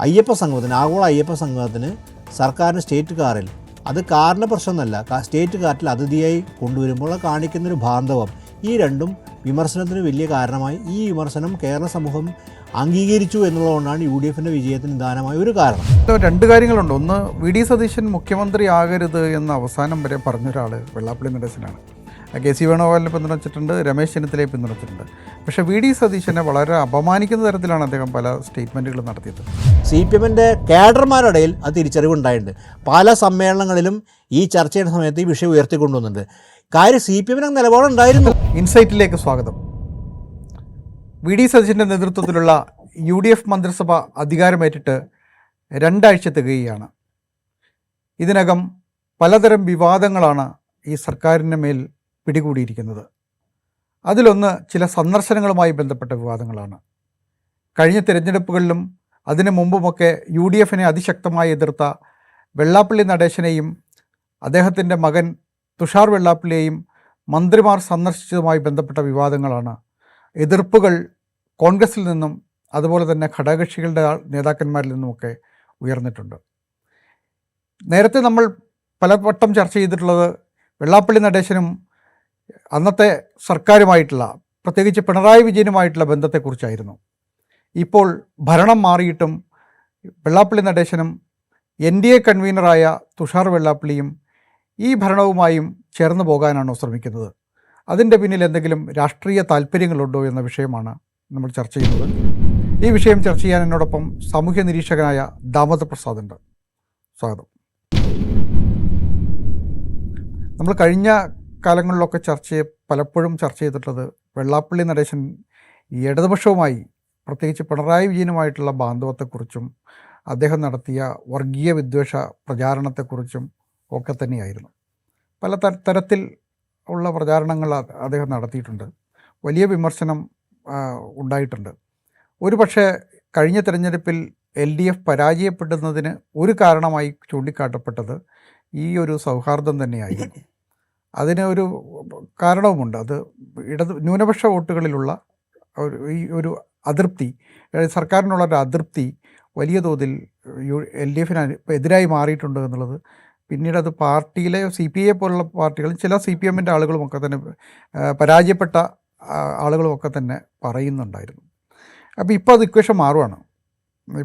അയ്യപ്പ സംഗമത്തിന്, ആഗോള അയ്യപ്പ സംഗമത്തിന് സർക്കാരിന് സ്റ്റേറ്റ് കാറിൽ, അത് കാറിൻ്റെ പ്രശ്നമൊന്നുമല്ല, സ്റ്റേറ്റ് കാറിൽ അതിഥിയായി കൊണ്ടുവരുമ്പോൾ കാണിക്കുന്നൊരു ബാന്ധവം, ഈ രണ്ടും വിമർശനത്തിന് വലിയ കാരണമായി. ഈ വിമർശനം കേരള സമൂഹം അംഗീകരിച്ചു എന്നുള്ളതുകൊണ്ടാണ് യു ഡി എഫിൻ്റെ വിജയത്തിന് നിദാനമായ ഒരു കാരണം. രണ്ട് കാര്യങ്ങളുണ്ട്. ഒന്ന്, വി ഡി സതീശൻ മുഖ്യമന്ത്രി ആകരുത് എന്ന് അവസാനം വരെ പറഞ്ഞൊരാൾ വെള്ളാപ്പള്ളി നടേശനാണ്. കെ സി വേണുഗോപാലിനെ പിന്തുണച്ചിട്ടുണ്ട്, രമേശ് ചെന്നിത്തലയെ പിന്തുണച്ചിട്ടുണ്ട്. പക്ഷേ വി ഡി സതീശനെ വളരെ അപമാനിക്കുന്ന തരത്തിലാണ് അദ്ദേഹം പല സ്റ്റേറ്റ്മെൻറ്റുകളും നടത്തിയത്. സി പി എമ്മിൻ്റെ കേഡർമാരുടെ ഇടയിൽ അത് തിരിച്ചറിവുണ്ടായിട്ടുണ്ട്. പല സമ്മേളനങ്ങളിലും ഈ ചർച്ച ചെയ്യുന്ന സമയത്ത് ഈ വിഷയം ഉയർത്തിക്കൊണ്ടുവന്നിട്ടുണ്ട്. കാര്യം സി പി എമ്മിന് നിലപാടുണ്ടായിരുന്നു. ഇൻസൈറ്റിലേക്ക് സ്വാഗതം. വി ഡി സതീശൻ്റെ നേതൃത്വത്തിലുള്ള യു ഡി എഫ് മന്ത്രിസഭ അധികാരമേറ്റിട്ട് 2 ആഴ്ച തികയുകയാണ്. ഇതിനകം പലതരം വിവാദങ്ങളാണ് ഈ സർക്കാരിൻ്റെ മേൽ പിടികൂടിയിരിക്കുന്നത്. അതിലൊന്ന് ചില സന്ദർശനങ്ങളുമായി ബന്ധപ്പെട്ട വിവാദങ്ങളാണ്. കഴിഞ്ഞ തിരഞ്ഞെടുപ്പുകളിലും അതിനു മുമ്പുമൊക്കെ യു ഡി എഫിനെ അതിശക്തമായി എതിർത്ത വെള്ളാപ്പള്ളി നടേശനെയും അദ്ദേഹത്തിൻ്റെ മകൻ തുഷാർ വെള്ളാപ്പള്ളിയെയും മന്ത്രിമാർ സന്ദർശിച്ചതുമായി ബന്ധപ്പെട്ട വിവാദങ്ങളാണ്. എതിർപ്പുകൾ കോൺഗ്രസിൽ നിന്നും അതുപോലെ തന്നെ ഘടകകക്ഷികളുടെ നേതാക്കന്മാരിൽ നിന്നുമൊക്കെ ഉയർന്നിട്ടുണ്ട്. നേരത്തെ നമ്മൾ പലവട്ടം ചർച്ച ചെയ്തിട്ടുള്ളത് വെള്ളാപ്പള്ളി നടേശനും അന്നത്തെ സർക്കാരുമായിട്ടുള്ള, പ്രത്യേകിച്ച് പിണറായി വിജയനുമായിട്ടുള്ള ബന്ധത്തെക്കുറിച്ചായിരുന്നു. ഇപ്പോൾ ഭരണം മാറിയിട്ടും വെള്ളാപ്പള്ളി നടേശനും എൻ ഡി എ കൺവീനറായ തുഷാർ വെള്ളാപ്പള്ളിയും ഈ ഭരണവുമായും ചേർന്ന് പോകാനാണോ ശ്രമിക്കുന്നത്? അതിൻ്റെ പിന്നിൽ എന്തെങ്കിലും രാഷ്ട്രീയ താല്പര്യങ്ങളുണ്ടോ എന്ന വിഷയമാണ് നമ്മൾ ചർച്ച ചെയ്യുന്നത്. ഈ വിഷയം ചർച്ച ചെയ്യാൻ എന്നോടൊപ്പം സാമൂഹ്യ നിരീക്ഷകനായ ദാമോദർ പ്രസാദ് ഉണ്ട്. സ്വാഗതം. നമ്മൾ കഴിഞ്ഞ കാലങ്ങളിലൊക്കെ പലപ്പോഴും ചർച്ച ചെയ്തിട്ടുള്ളത് വെള്ളാപ്പള്ളി നടേശൻ ഈ ഇടതുപക്ഷവുമായി, പ്രത്യേകിച്ച് പിണറായി വിജയനുമായിട്ടുള്ള ബാന്ധവത്തെക്കുറിച്ചും അദ്ദേഹം നടത്തിയ വർഗീയ വിദ്വേഷ പ്രചാരണത്തെക്കുറിച്ചും ഒക്കെ തന്നെയായിരുന്നു. പല തരത്തിൽ ഉള്ള പ്രചാരണങ്ങൾ അദ്ദേഹം നടത്തിയിട്ടുണ്ട്. വലിയ വിമർശനം ഉണ്ടായിട്ടുണ്ട്. ഒരു പക്ഷേ കഴിഞ്ഞ തിരഞ്ഞെടുപ്പിൽ LDF പരാജയപ്പെടുന്നതിന് ഒരു കാരണമായി ചൂണ്ടിക്കാട്ടപ്പെട്ടത് ഈ ഒരു സൗഹാർദ്ദം തന്നെയായിരുന്നു. അതിന് ഒരു കാരണവുമുണ്ട്. അത് ന്യൂനപക്ഷ വോട്ടുകളിലുള്ള ഈ ഒരു അതൃപ്തി, സർക്കാരിനുള്ളൊരു അതൃപ്തി വലിയ തോതിൽ LDFന് എതിരായി മാറിയിട്ടുണ്ട് എന്നുള്ളത് പിന്നീട് അത് പാർട്ടിയിലെ CPI പോലുള്ള പാർട്ടികളും ചില CPMൻ്റെ ആളുകളുമൊക്കെ തന്നെ, പരാജയപ്പെട്ട ആളുകളുമൊക്കെ തന്നെ പറയുന്നുണ്ടായിരുന്നു. അപ്പോൾ ഇപ്പോൾ അത് ഇക്വേഷൻ മാറുകയാണ്.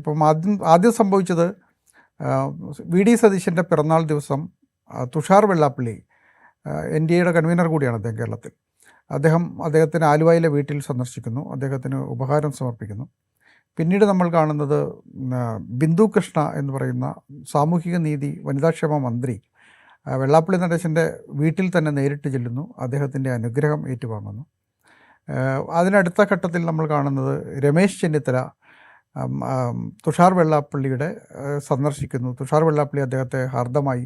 ഇപ്പം ആദ്യം സംഭവിച്ചത് വി ഡി സതീശൻ്റെ പിറന്നാൾ ദിവസം തുഷാർ വെള്ളാപ്പള്ളി, NDAയുടെ കൺവീനർ കൂടിയാണ് അദ്ദേഹം കേരളത്തിൽ, അദ്ദേഹത്തിന് ആലുവയിലെ വീട്ടിൽ സന്ദർശിക്കുന്നു, അദ്ദേഹത്തിന് ഉപഹാരം സമർപ്പിക്കുന്നു. പിന്നീട് നമ്മൾ കാണുന്നത് ബിന്ദു കൃഷ്ണ എന്ന് പറയുന്ന സാമൂഹിക നീതി വനിതാക്ഷേമ മന്ത്രി വെള്ളാപ്പള്ളി നടേശൻ്റെ വീട്ടിൽ തന്നെ നേരിട്ട് ചെല്ലുന്നു, അദ്ദേഹത്തിൻ്റെ അനുഗ്രഹം ഏറ്റുവാങ്ങുന്നു. അതിനടുത്ത ഘട്ടത്തിൽ നമ്മൾ കാണുന്നത് രമേശ് ചെന്നിത്തല തുഷാർ വെള്ളാപ്പള്ളിയുടെ സന്ദർശിക്കുന്നു. തുഷാർ വെള്ളാപ്പള്ളി അദ്ദേഹത്തെ ഹാർദമായി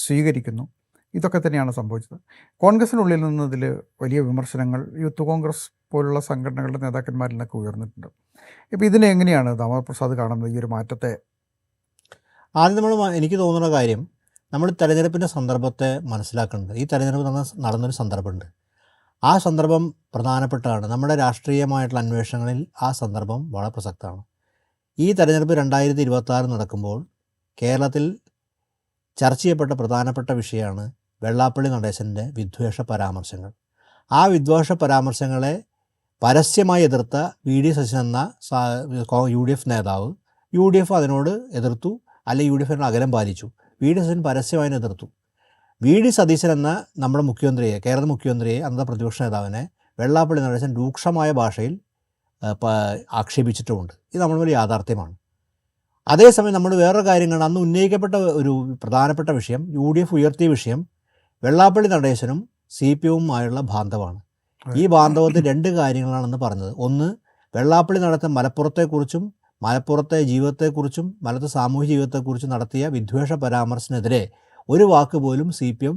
സ്വീകരിക്കുന്നു. ഇതൊക്കെ തന്നെയാണ് സംഭവിച്ചത്. കോൺഗ്രസിനുള്ളിൽ നിന്നതിൽ വലിയ വിമർശനങ്ങൾ യൂത്ത് കോൺഗ്രസ് പോലുള്ള സംഘടനകളുടെ നേതാക്കന്മാരിൽ നിന്നൊക്കെ ഉയർന്നിട്ടുണ്ട്. ഇപ്പോൾ ഇതിനെ എങ്ങനെയാണ് ദാമോദർ പ്രസാദ് കാണുന്നത്, ഈ ഒരു മാറ്റത്തെ? ആദ്യം എനിക്ക് തോന്നുന്ന കാര്യം, നമ്മൾ തെരഞ്ഞെടുപ്പിൻ്റെ സന്ദർഭത്തെ മനസ്സിലാക്കേണ്ടത്. ഈ തെരഞ്ഞെടുപ്പ് നടന്നൊരു സന്ദർഭമുണ്ട്. ആ സന്ദർഭം പ്രധാനപ്പെട്ടതാണ്. നമ്മുടെ രാഷ്ട്രീയമായിട്ടുള്ള അന്വേഷണങ്ങളിൽ ആ സന്ദർഭം വളരെ പ്രസക്തമാണ്. ഈ തെരഞ്ഞെടുപ്പ് 2026 നടക്കുമ്പോൾ കേരളത്തിൽ ചർച്ച ചെയ്യപ്പെട്ട പ്രധാനപ്പെട്ട വിഷയമാണ് വെള്ളാപ്പള്ളി നടേശൻ്റെ വിദ്വേഷ പരാമർശങ്ങൾ. ആ വിദ്വേഷ പരാമർശങ്ങളെ പരസ്യമായി എതിർത്ത വി ഡി സതീശൻ എന്ന UDF നേതാവ്, UDF അതിനോട് എതിർത്തു, അല്ലെങ്കിൽ UDF അകലം പാലിച്ചു. വി ഡി സതീശൻ പരസ്യമായി എതിർത്തു. വി ഡി സതീശൻ എന്ന നമ്മുടെ മുഖ്യമന്ത്രിയെ, കേരള മുഖ്യമന്ത്രിയെ, അന്നത്തെ പ്രതിപക്ഷ നേതാവിനെ വെള്ളാപ്പള്ളി നടേശൻ രൂക്ഷമായ ഭാഷയിൽ ആക്ഷേപിച്ചിട്ടുമുണ്ട്. ഇത് നമ്മളൊരു യാഥാർത്ഥ്യമാണ്. അതേസമയം നമ്മൾ വേറൊരു കാര്യങ്ങളാണ്, അന്ന് ഉന്നയിക്കപ്പെട്ട ഒരു പ്രധാനപ്പെട്ട വിഷയം, UDF ഉയർത്തിയ വിഷയം വെള്ളാപ്പള്ളി നടേശനും CPMുമായുള്ള ബാന്ധവമാണ്. ഈ ബാന്ധവത്തിൽ 2 കാര്യങ്ങളാണെന്ന് പറഞ്ഞത്. ഒന്ന്, വെള്ളാപ്പള്ളി നടത്തിയ മലപ്പുറത്തെക്കുറിച്ചും മലപ്പുറത്തെ ജീവിതത്തെക്കുറിച്ചും മലത്തെ സാമൂഹിക ജീവിതത്തെക്കുറിച്ചും നടത്തിയ വിദ്വേഷ പരാമർശത്തിനെതിരെ ഒരു വാക്ക് പോലും CPM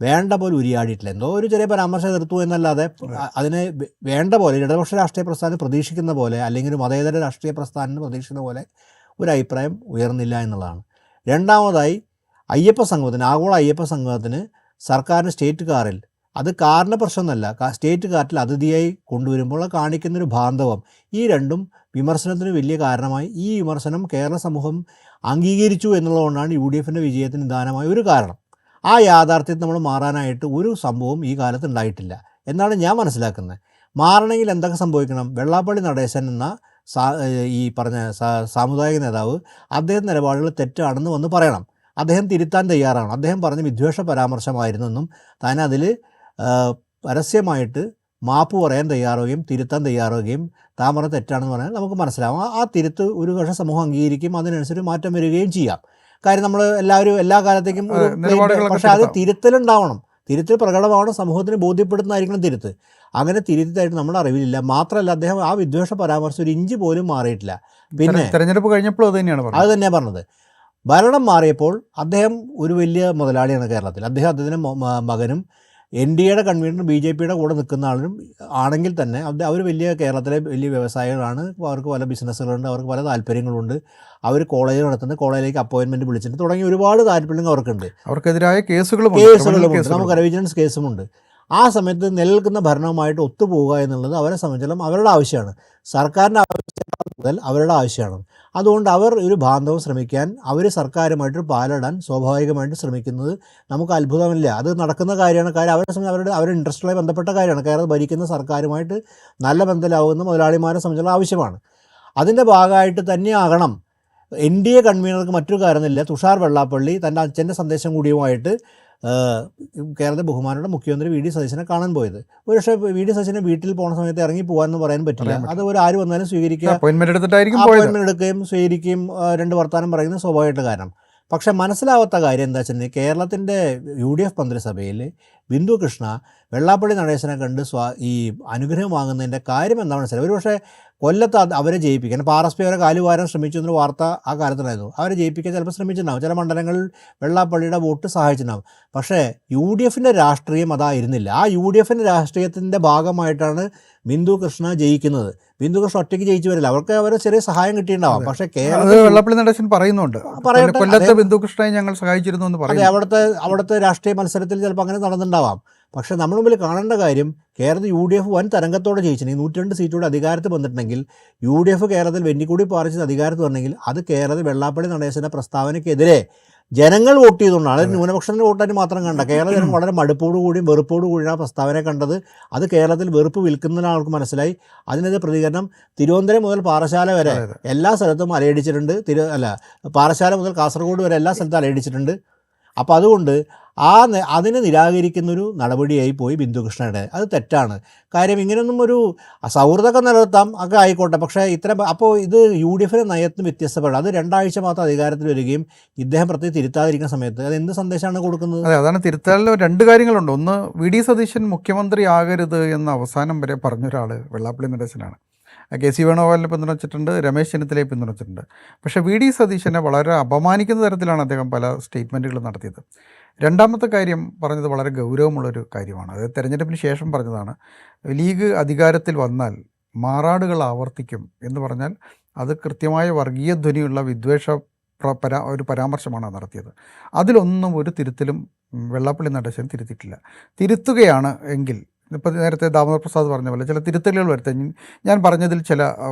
വേണ്ട പോലെ ഉരിയാടിയിട്ടില്ല. എന്തോ ഒരു ചെറിയ പരാമർശം എതിർത്തു എന്നല്ലാതെ അതിനെ വേണ്ട പോലെ ഇടതുപക്ഷ രാഷ്ട്രീയ പ്രസ്ഥാനം പ്രതീക്ഷിക്കുന്ന പോലെ, അല്ലെങ്കിൽ മതേതര രാഷ്ട്രീയ പ്രസ്ഥാനം പ്രതീക്ഷിക്കുന്ന പോലെ ഒരു അഭിപ്രായം ഉയർന്നില്ല എന്നുള്ളതാണ്. രണ്ടാമതായി, അയ്യപ്പ സംഗമത്തിന്, ആഗോള അയ്യപ്പ സംഗമത്തിന് സർക്കാരിന് സ്റ്റേറ്റ് കാറിൽ, അത് കാറിൻ്റെ പ്രശ്നമൊന്നുമല്ല, സ്റ്റേറ്റ് കാർട്ടിൽ അതിഥിയായി കൊണ്ടുവരുമ്പോൾ കാണിക്കുന്നൊരു ബാന്ധവം, ഈ രണ്ടും വിമർശനത്തിന് വലിയ കാരണമായി. ഈ വിമർശനം കേരള സമൂഹം അംഗീകരിച്ചു എന്നുള്ളതുകൊണ്ടാണ് യു ഡി എഫിൻ്റെ വിജയത്തിന് നിദാനമായ ഒരു കാരണം. ആ യാഥാർത്ഥ്യത്തിൽ നമ്മൾ മാറാനായിട്ട് ഒരു സംഭവം ഈ കാലത്ത് ഉണ്ടായിട്ടില്ല എന്നാണ് ഞാൻ മനസ്സിലാക്കുന്നത്. മാറണമെങ്കിൽ എന്തൊക്കെ സംഭവിക്കണം? വെള്ളാപ്പള്ളി നടേശൻ എന്ന ഈ പറഞ്ഞ സാമുദായിക നേതാവ് അദ്ദേഹം നിലപാടുകൾ തെറ്റാണെന്ന് വന്ന് പറയണം. അദ്ദേഹം തിരുത്താൻ തയ്യാറാണ്. അദ്ദേഹം പറഞ്ഞ വിദ്വേഷ പരാമർശമായിരുന്നെന്നും താൻ അതിൽ പരസ്യമായിട്ട് മാപ്പ് പറയാൻ തയ്യാറാവുകയും തിരുത്താൻ തയ്യാറാവുകയും താൻ പറഞ്ഞ തെറ്റാണെന്ന് പറഞ്ഞാൽ നമുക്ക് മനസ്സിലാവും. ആ തിരുത്ത് ഒരു പക്ഷേ സമൂഹം അംഗീകരിക്കും, അതിനനുസരിച്ച് മാറ്റം വരികയും ചെയ്യാം. കാര്യം നമ്മൾ എല്ലാവരും എല്ലാ കാലത്തേക്കും പക്ഷേ അത് തിരുത്തലുണ്ടാവണം, തിരുത്തൽ പ്രകടമാവണം, സമൂഹത്തിന് ബോധ്യപ്പെടുന്നതായിരിക്കണം തിരുത്ത്. അങ്ങനെ തിരുത്തായിട്ട് നമ്മുടെ അറിവിലില്ല. മാത്രമല്ല അദ്ദേഹം ആ വിദ്വേഷ പരാമർശം ഒരു ഇഞ്ച് പോലും മാറിയിട്ടില്ല. പിന്നെ തെരഞ്ഞെടുപ്പ് കഴിഞ്ഞപ്പോൾ അത് തന്നെയാണ് പറഞ്ഞത്. ഭരണം മാറിയപ്പോൾ അദ്ദേഹം ഒരു വലിയ മുതലാളിയാണ് കേരളത്തിൽ. അദ്ദേഹത്തിൻ്റെ മകനും എൻ ഡി എയുടെ കൺവീനറും ബി ജെ പിയുടെ കൂടെ നിൽക്കുന്ന ആളും ആണെങ്കിൽ തന്നെ അവർ വലിയ കേരളത്തിലെ വലിയ വ്യവസായികളാണ്. അവർക്ക് പല ബിസിനസ്സുകളുണ്ട്, അവർക്ക് പല താല്പര്യങ്ങളുണ്ട്. അവർ കോളേജ് നടത്തുന്നത്, കോളേജിലേക്ക് അപ്പോയിൻമെൻറ്റ് വിളിച്ചിട്ട് തുടങ്ങി ഒരുപാട് താല്പര്യങ്ങൾ അവർക്കുണ്ട്. അവർക്കെതിരായ കേസുകളുമുണ്ട്, നമുക്ക് വിജിലൻസ് കേസുമുണ്ട്. ആ സമയത്ത് നിലനിൽക്കുന്ന ഭരണവുമായിട്ട് ഒത്തുപോവുക എന്നുള്ളത് അവരെ സംബന്ധിച്ചിടത്തോളം അവരുടെ ആവശ്യമാണ്, സർക്കാരിൻ്റെ ആവശ്യം മുതൽ അവരുടെ ആവശ്യമാണ്. അതുകൊണ്ട് അവർ ഒരു ബാന്ധവം ശ്രമിക്കാൻ, അവർ സർക്കാരുമായിട്ടൊരു പാലിടാൻ സ്വാഭാവികമായിട്ട് ശ്രമിക്കുന്നത് നമുക്ക് അത്ഭുതമില്ല. അത് നടക്കുന്ന കാര്യമാണ്. കാര്യം അവരെ സംബന്ധിച്ച് അവരുടെ ഇൻട്രസ്റ്റുമായി ബന്ധപ്പെട്ട കാര്യമാണ്. കേരളം ഭരിക്കുന്ന സർക്കാരുമായിട്ട് നല്ല ബന്ധത്തിലാവുന്ന മുതലാളിമാരെ സംബന്ധിച്ചുള്ള ആവശ്യമാണ്. അതിൻ്റെ ഭാഗമായിട്ട് തന്നെയാകണം എൻ ഡി എ കൺവീനർക്ക് മറ്റൊരു കാര്യമൊന്നുമില്ല. തുഷാർ വെള്ളാപ്പള്ളി തൻ്റെ അച്ഛൻ്റെ സന്ദേശം കൂടിയുമായിട്ട് കേരളത്തിലെ ബഹുമാനയുടെ മുഖ്യമന്ത്രി വി ഡി സതീശനെ കാണാൻ പോയത്. ഒരു പക്ഷേ വി ഡി സതീശനെ വീട്ടിൽ പോകുന്ന സമയത്ത് ഇറങ്ങി പോകാമെന്ന് പറയാൻ പറ്റില്ല. അത് ഒരു ആര് വന്നാലും സ്വീകരിക്കുക, അപ്പോയിൻമെൻറ്റ് എടുക്കുകയും സ്വീകരിക്കുകയും രണ്ട് വർത്താനം പറയുന്നത് സ്വാഭാവികമായിട്ട് കാരണം. പക്ഷേ മനസ്സിലാവാത്ത കാര്യം എന്താ വെച്ചിട്ടുണ്ടെങ്കിൽ കേരളത്തിൻ്റെ UDF മന്ത്രിസഭയിൽ ബിന്ദു കൃഷ്ണ വെള്ളാപ്പള്ളി നടേശനെ കണ്ട് ഈ അനുഗ്രഹം വാങ്ങുന്നതിൻ്റെ കാര്യം എന്താ മനസ്സിലായി? ഒരു പക്ഷേ കൊല്ലത്ത് അവരെ ജയിപ്പിക്കാൻ RSP അവരെ കാലുവാരാൻ ശ്രമിച്ചു എന്നൊരു വാർത്ത ആ കാലത്തുണ്ടായിരുന്നു. അവരെ ജയിപ്പിക്കാൻ ചിലപ്പോൾ ശ്രമിച്ചിട്ടുണ്ടാവും, ചില മണ്ഡലങ്ങളിൽ വെള്ളാപ്പള്ളിയുടെ വോട്ട് സഹായിച്ചിട്ടുണ്ടാവും. പക്ഷേ UDFൻ്റെ രാഷ്ട്രീയം അതായിരുന്നില്ല. ആ UDFൻ്റെ രാഷ്ട്രീയത്തിൻ്റെ ഭാഗമായിട്ടാണ് ബിന്ദു കൃഷ്ണ ജയിക്കുന്നത്. ബിന്ദു കൃഷ്ണ ഒറ്റയ്ക്ക് ജയിച്ചു വരില്ല, അവർക്ക് അവരെ ചെറിയ സഹായം കിട്ടിയിട്ടുണ്ടാവും. പക്ഷേ വെള്ളാപ്പള്ളി നടേശൻ പറയുന്നുണ്ട്, കൊല്ലത്തെ ബിന്ദു കൃഷ്ണയെ ഞങ്ങൾ സഹായിച്ചിരുന്നു എന്ന് പറയുന്നത്. അവിടുത്തെ രാഷ്ട്രീയ മത്സരത്തിൽ ചിലപ്പോൾ അങ്ങനെ നടന്നിട്ടുണ്ടാവാം. പക്ഷേ നമ്മൾ മുമ്പിൽ കാണേണ്ട കാര്യം കേരളത്തിൽ UDF വൻ തരംഗത്തോടെ ജയിച്ചിട്ടുണ്ടെങ്കിൽ 102 സീറ്റോടെ അധികാരത്തിൽ വന്നിട്ടുണ്ടെങ്കിൽ UDF കേരളത്തിൽ വെന്നിക്കൂടി പാറിച്ച് അധികാരത്തിൽ വന്നെങ്കിൽ അത് കേരളത്തിൽ വെള്ളാപ്പള്ളി നടേശൻ്റെ പ്രസ്താവനയ്ക്കെതിരെ ജനങ്ങൾ വോട്ട് ചെയ്തുകൊണ്ടാണ്. അത് ന്യൂനപക്ഷത്തിൻ്റെ വോട്ടായിട്ട് മാത്രം കണ്ട കേരള ജനം വളരെ മടുപ്പോടുകൂടിയും വെറുപ്പോടുകൂടിയാണ് ആ പ്രസ്താവന കണ്ടത്. അത് കേരളത്തിൽ വെറുപ്പ് വിൽക്കുന്ന ആൾക്ക് മനസ്സിലായി. അതിനെതിരെ പ്രതികരണം തിരുവനന്തപുരം മുതൽ പാറശാല വരെ എല്ലാ സ്ഥലത്തും അലയടിച്ചിട്ടുണ്ട്. പാറശാല മുതൽ കാസർഗോഡ് വരെ എല്ലാ സ്ഥലത്തും അലയടിച്ചിട്ടുണ്ട്. അപ്പോൾ അതുകൊണ്ട് അതിനെ നിരാകരിക്കുന്നൊരു നടപടിയായി പോയി ബിന്ദുകൃഷ്ണയുടെ. അത് തെറ്റാണ്. കാര്യം ഇങ്ങനെയൊന്നും ഒരു സൗഹൃദമൊക്കെ നിലനിർത്താം, ഒക്കെ ആയിക്കോട്ടെ. പക്ഷേ അപ്പോൾ ഇത് UDFിൻ്റെ നയത്തിന് വ്യത്യസ്തപ്പെടാം. അത് 2 ആഴ്ച മാത്രം അധികാരത്തിൽ വരികയും ഇദ്ദേഹം പ്രത്യേകം തിരുത്താതിരിക്കുന്ന സമയത്ത് അത് എന്ത് സന്ദേശമാണ് കൊടുക്കുന്നത്? അതെ, അതാണ് തിരുത്താലിൽ 2 കാര്യങ്ങളുണ്ട്. ഒന്ന്, വി ഡി സതീശൻ മുഖ്യമന്ത്രി ആകരുത് എന്ന് അവസാനം വരെ പറഞ്ഞൊരാൾ വെള്ളാപ്പള്ളി നടേശനാണ്. KC വേണുഗോപാലിനെ പിന്തുണച്ചിട്ടുണ്ട്, രമേശ് ചെന്നിത്തലയെ പിന്തുണച്ചിട്ടുണ്ട്. പക്ഷേ വി ഡി സതീശനെ വളരെ അപമാനിക്കുന്ന തരത്തിലാണ് അദ്ദേഹം പല സ്റ്റേറ്റ്മെൻറ്റുകളും നടത്തിയത്. രണ്ടാമത്തെ കാര്യം പറഞ്ഞത് വളരെ ഗൗരവമുള്ളൊരു കാര്യമാണ്. അത് തെരഞ്ഞെടുപ്പിന് ശേഷം പറഞ്ഞതാണ്. ലീഗ് അധികാരത്തിൽ വന്നാൽ മാറാടുകൾ ആവർത്തിക്കും എന്ന് പറഞ്ഞാൽ അത് കൃത്യമായ വർഗീയ ധ്വനിയുള്ള വിദ്വേഷ ഒരു പരാമർശമാണ് നടത്തിയത്. അതിലൊന്നും ഒരു തിരുത്തലും വെള്ളാപ്പള്ളി നടേശൻ തിരുത്തിയിട്ടില്ല. തിരുത്തുകയാണ് എങ്കിൽ ഇപ്പോൾ നേരത്തെ ദാമോദർ പ്രസാദ് പറഞ്ഞ പോലെ ചില തിരുത്തലുകൾ വരുത്താൻ, ഞാൻ പറഞ്ഞതിൽ ചില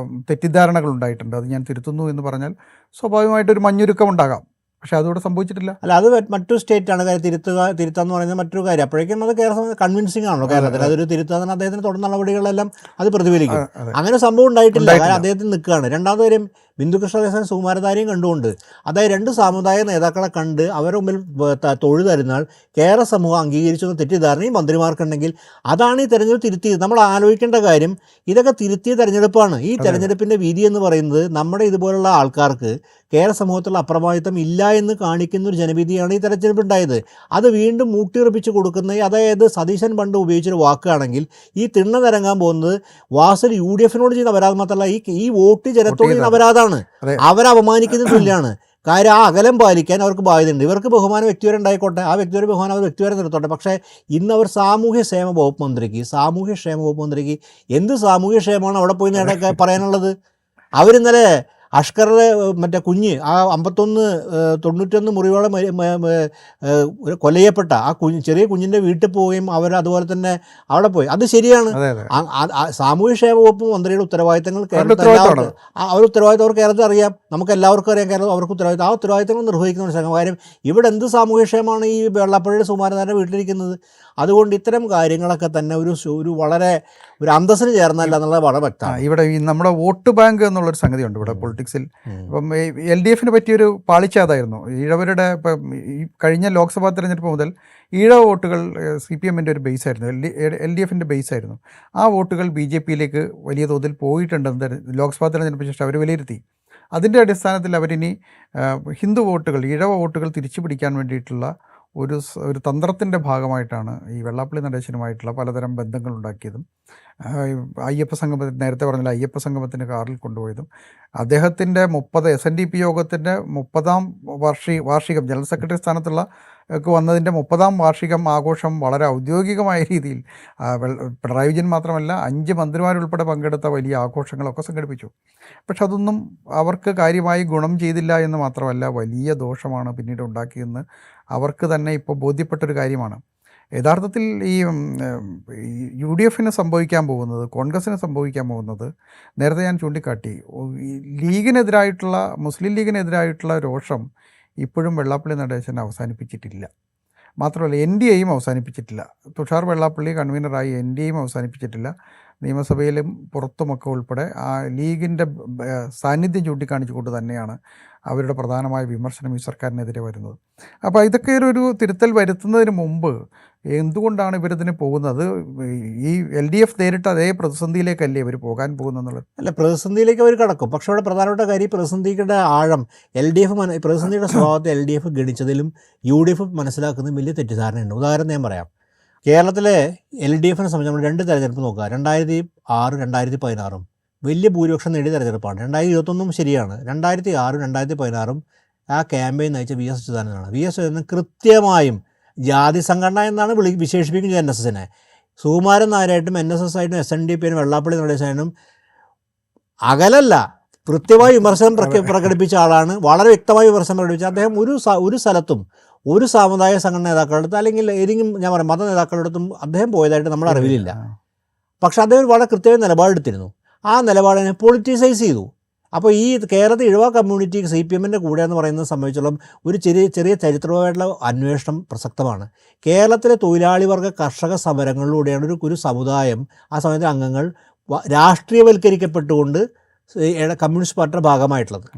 തെറ്റിദ്ധാരണകൾ ഉണ്ടായിട്ടുണ്ട്, അത് ഞാൻ തിരുത്തുന്നു എന്ന് പറഞ്ഞാൽ സ്വാഭാവികമായിട്ടൊരു മഞ്ഞുരുക്കം ഉണ്ടാകാം. പക്ഷേ അതുകൂടെ സംഭവിച്ചിട്ടില്ല. അല്ല, അത് മറ്റൊരു സ്റ്റേറ്റാണ്. കാര്യം തിരുത്താന്ന് പറയുന്നത് മറ്റൊരു കാര്യം. അപ്പോഴേക്കും അത് കേരളം കൺവിൻസിങ് ആണല്ലോ കേരളത്തിൽ. അതൊരു തിരുത്താന്ന് അദ്ദേഹത്തിന് തുടർന്ന നടപടികളെല്ലാം അത് പ്രതിഫലിക്കും. അങ്ങനെ സംഭവം ഉണ്ടായിട്ടില്ല. കാരണം അദ്ദേഹത്തിന് നിൽക്കുകയാണ്. രണ്ടാമത്തെ കാര്യം, ബിന്ദുകൃഷ്ണ സുകുമാരധാരയും കണ്ടുകൊണ്ട്, അതായത് 2 സാമുദായിക നേതാക്കളെ കണ്ട് അവരുടെ മുമ്പിൽ തൊഴുതരുന്നാൽ കേരള സമൂഹം അംഗീകരിച്ചെന്ന തെറ്റിദ്ധാരണയും മന്ത്രിമാർക്കുണ്ടെങ്കിൽ അതാണ് ഈ തെരഞ്ഞെടുപ്പ് തിരുത്തിയത്. നമ്മൾ ആലോചിക്കേണ്ട കാര്യം, ഇതൊക്കെ തിരുത്തിയ തെരഞ്ഞെടുപ്പാണ്. ഈ തെരഞ്ഞെടുപ്പിൻ്റെ വിധി എന്ന് പറയുന്നത് നമ്മുടെ ഇതുപോലുള്ള ആൾക്കാർക്ക് കേരള സമൂഹത്തിലുള്ള അപ്രമാദിത്വം ഇല്ല എന്ന് കാണിക്കുന്ന ഒരു ജനവിധിയാണ് ഈ തെരഞ്ഞെടുപ്പ് ഉണ്ടായത്. അത് വീണ്ടും മൂട്ടിയുറപ്പിച്ച് കൊടുക്കുന്ന, അതായത് സതീശൻ പണ്ട് ഉപയോഗിച്ചൊരു വാക്കാണെങ്കിൽ ഈ തിണ്ണ നിരങ്ങാൻ പോകുന്നത് വാസൽ UDFിനോട് ചെയ്യുന്ന അപരാധം മാത്രമല്ല, ഈ വോട്ട് ജനത്തോട് ചെയ്യുന്ന അപരാധമാണ്. അവരെ അപമാനിക്കുന്ന തുല്യമാണ്. കാര്യം ആ അകലം പാലിക്കാൻ അവർക്ക് ബാധ്യതയുണ്ട്. ഇവർക്ക് ബഹുമാനം വ്യക്തിവരെ ഉണ്ടായിക്കോട്ടെ, ആ വ്യക്തിവരെ ബഹുമാനം അവർ വ്യക്തിവരെ നിർത്തോട്ടെ. പക്ഷേ ഇന്ന് അവർ സാമൂഹ്യക്ഷേമ വകുപ്പ് മന്ത്രിക്ക് എന്ത് സാമൂഹ്യക്ഷേമമാണ് അവിടെ പോയി പറയാനുള്ളത്? അവരിന്നലെ അഷ്കറുടെ മറ്റേ കുഞ്ഞ് ആ 91 മുറിവോളം കൊലയപ്പെട്ട ആ ചെറിയ കുഞ്ഞിൻ്റെ വീട്ടിൽ പോവുകയും അവർ അതുപോലെ തന്നെ അവിടെ പോയി. അത് ശരിയാണ്. സാമൂഹ്യക്ഷേമ വകുപ്പ് മന്ത്രിയുടെ ഉത്തരവാദിത്തങ്ങൾ അവർ ഉത്തരവാദിത്തം അവർ കേരളത്തിൽ അറിയാം, നമുക്ക് എല്ലാവർക്കും അറിയാം കേരളം അവർക്ക് ഉത്തരവാദിത്തം. ആ ഉത്തരവാദിത്തങ്ങൾ നിർവഹിക്കുന്ന ഒരു സംഘം. കാര്യം ഇവിടെ എന്ത് സാമൂഹ്യക്ഷേമമാണ് ഈ വെള്ളാപ്പള്ളിയുടെ സുകുമാരനാരുടെ വീട്ടിലിരിക്കുന്നത്? അതുകൊണ്ട് ഇത്തരം കാര്യങ്ങളൊക്കെ തന്നെ ഒരു വളരെ ഒരു അന്തസ്സിന് ചേർന്നല്ല എന്നുള്ളത് വളരെ വ്യക്തമാണ്. ഇവിടെ ഈ നമ്മുടെ വോട്ട് ബാങ്ക് എന്നുള്ളൊരു സംഗതിയുണ്ട് ഇവിടെ പൊളിറ്റിക്സിൽ. ഇപ്പം LDFന് പറ്റിയൊരു പാളിച്ച അതായിരുന്നു. ഈഴവരുടെ ഇപ്പം ഈ കഴിഞ്ഞ ലോക്സഭാ തെരഞ്ഞെടുപ്പ് മുതൽ ഈഴവ വോട്ടുകൾ CPMൻ്റെ ഒരു ബേസായിരുന്നു, LDFൻ്റെ ബേസായിരുന്നു. ആ വോട്ടുകൾ BJPയിലേക്ക് വലിയ തോതിൽ പോയിട്ടുണ്ടെന്ന് ലോക്സഭാ തെരഞ്ഞെടുപ്പിന് ശേഷം അവർ വിലയിരുത്തി. അതിൻ്റെ അടിസ്ഥാനത്തിൽ അവരിനി ഹിന്ദു വോട്ടുകൾ, ഈഴവ വോട്ടുകൾ തിരിച്ചു പിടിക്കാൻ വേണ്ടിയിട്ടുള്ള ഒരു തന്ത്രത്തിൻ്റെ ഭാഗമായിട്ടാണ് ഈ വെള്ളാപ്പള്ളി നടേശനുമായിട്ടുള്ള പലതരം ബന്ധങ്ങൾ ഉണ്ടാക്കിയതും അയ്യപ്പ സംഗമത്തിന്, നേരത്തെ പറഞ്ഞില്ല, അയ്യപ്പ സംഗമത്തിന് കാറിൽ കൊണ്ടുപോയതും അദ്ദേഹത്തിൻ്റെ SNDP യോഗത്തിൻ്റെ 30ാം വാർഷികം ജനറൽ സെക്രട്ടറി സ്ഥാനത്തുള്ള വന്നതിൻ്റെ 30ാം വാർഷികം ആഘോഷം വളരെ ഔദ്യോഗികമായ രീതിയിൽ പിണറായി വിജയൻ മാത്രമല്ല 5 മന്ത്രിമാരുൾപ്പെടെ പങ്കെടുത്ത വലിയ ആഘോഷങ്ങളൊക്കെ സംഘടിപ്പിച്ചു. പക്ഷെ അതൊന്നും അവർക്ക് കാര്യമായി ഗുണം ചെയ്തില്ല എന്ന് മാത്രമല്ല, വലിയ ദോഷമാണ് പിന്നീട് ഉണ്ടാക്കിയെന്ന് അവർക്ക് തന്നെ ഇപ്പോൾ ബോധ്യപ്പെട്ടൊരു കാര്യമാണ്. യഥാർത്ഥത്തിൽ ഈ UDFന് സംഭവിക്കാൻ പോകുന്നത്, കോൺഗ്രസ്സിന് സംഭവിക്കാൻ പോകുന്നത്, നേരത്തെ ഞാൻ ചൂണ്ടിക്കാട്ടി, ലീഗിനെതിരായിട്ടുള്ള, മുസ്ലിം ലീഗിനെതിരായിട്ടുള്ള രോഷം ഇപ്പോഴും വെള്ളാപ്പള്ളി നടേശൻ അവസാനിപ്പിച്ചിട്ടില്ല. മാത്രമല്ല NDAയും അവസാനിപ്പിച്ചിട്ടില്ല. തുഷാർ വെള്ളാപ്പള്ളി കൺവീനറായി NDAയും അവസാനിപ്പിച്ചിട്ടില്ല. നിയമസഭയിലും പുറത്തുമൊക്കെ ഉൾപ്പെടെ ആ ലീഗിൻ്റെ സാന്നിധ്യം ചൂണ്ടിക്കാണിച്ചുകൊണ്ട് തന്നെയാണ് അവരുടെ പ്രധാനമായ വിമർശനം ഈ സർക്കാരിനെതിരെ വരുന്നത്. അപ്പോൾ ഇതൊക്കെ ഒരു തിരുത്തൽ വരുത്തുന്നതിന് മുമ്പ് എന്തുകൊണ്ടാണ് ഇവരിതിന് പോകുന്നത്? ഈ LDF നേരിട്ട് അതേ പ്രതിസന്ധിയിലേക്കല്ലേ ഇവർ പോകാൻ പോകുന്നത്? അല്ല, പ്രതിസന്ധിയിലേക്ക് അവർ കടക്കും. പക്ഷേ അവിടെ പ്രധാനപ്പെട്ട കാര്യം പ്രതിസന്ധിയുടെ ആഴം, പ്രതിസന്ധിയുടെ സ്വഭാവത്തെ LDF ഗണിച്ചതിലും UDF മനസ്സിലാക്കുന്നതും വലിയ തെറ്റിദ്ധാരണയുണ്ട്. ഉദാഹരണം ഞാൻ പറയാം. കേരളത്തിലെ LDFനെ സംബന്ധിച്ച് നമ്മൾ 2 തെരഞ്ഞെടുപ്പ് നോക്കുക. 2006 2016 വലിയ ഭൂരിപക്ഷം നേടിയ തെരഞ്ഞെടുപ്പാണ്. 2021 ശരിയാണ്. 2006 2016 ആ ക്യാമ്പയിൻ നയിച്ച VS അച്യുതാനന്ദനാണ്. VS അച്യുതാനന്ദൻ കൃത്യമായും ജാതി സംഘടന എന്നാണ് വിശേഷിപ്പിക്കുന്നത് NSSനെ. സുകുമാരൻ നായരായിട്ടും NSS ആയിട്ടും SNDP വെള്ളാപ്പള്ളി നടേശനും അകലല്ല, കൃത്യമായി വിമർശനം പ്രകടിപ്പിച്ച ആളാണ്. വളരെ വ്യക്തമായി വിമർശനം പ്രകടിപ്പിച്ച അദ്ദേഹം ഒരു സ്ഥലത്തും ഒരു സാമുദായിക സംഘടന നേതാക്കളുടെ അടുത്ത് അല്ലെങ്കിൽ ഏതെങ്കിലും ഞാൻ പറയാം മത നേതാക്കളുടെ അടുത്തും അദ്ദേഹം പോയതായിട്ട് നമ്മുടെ അറിവിലില്ല. പക്ഷെ അദ്ദേഹം വളരെ കൃത്യമായി നിലപാടെടുത്തിരുന്നു. ആ നിലപാടിനെ പൊളിറ്റിസൈസ് ചെയ്തു. അപ്പോൾ ഈ കേരളത്തിൽ ഇഴവ കമ്മ്യൂണിറ്റി CPMൻ്റെ കൂടെ എന്ന് പറയുന്നത് സംബന്ധിച്ചോളം ഒരു ചെറിയ ചരിത്രമായിട്ടുള്ള അന്വേഷണം പ്രസക്തമാണ്. കേരളത്തിലെ തൊഴിലാളി വർഗ കർഷക സമരങ്ങളിലൂടെയാണ് ഒരു സമുദായം, ആ സമയത്തെ അംഗങ്ങൾ രാഷ്ട്രീയവൽക്കരിക്കപ്പെട്ടുകൊണ്ട് കമ്മ്യൂണിസ്റ്റ് പാർട്ടിയുടെ ഭാഗമായിട്ടുള്ളത്.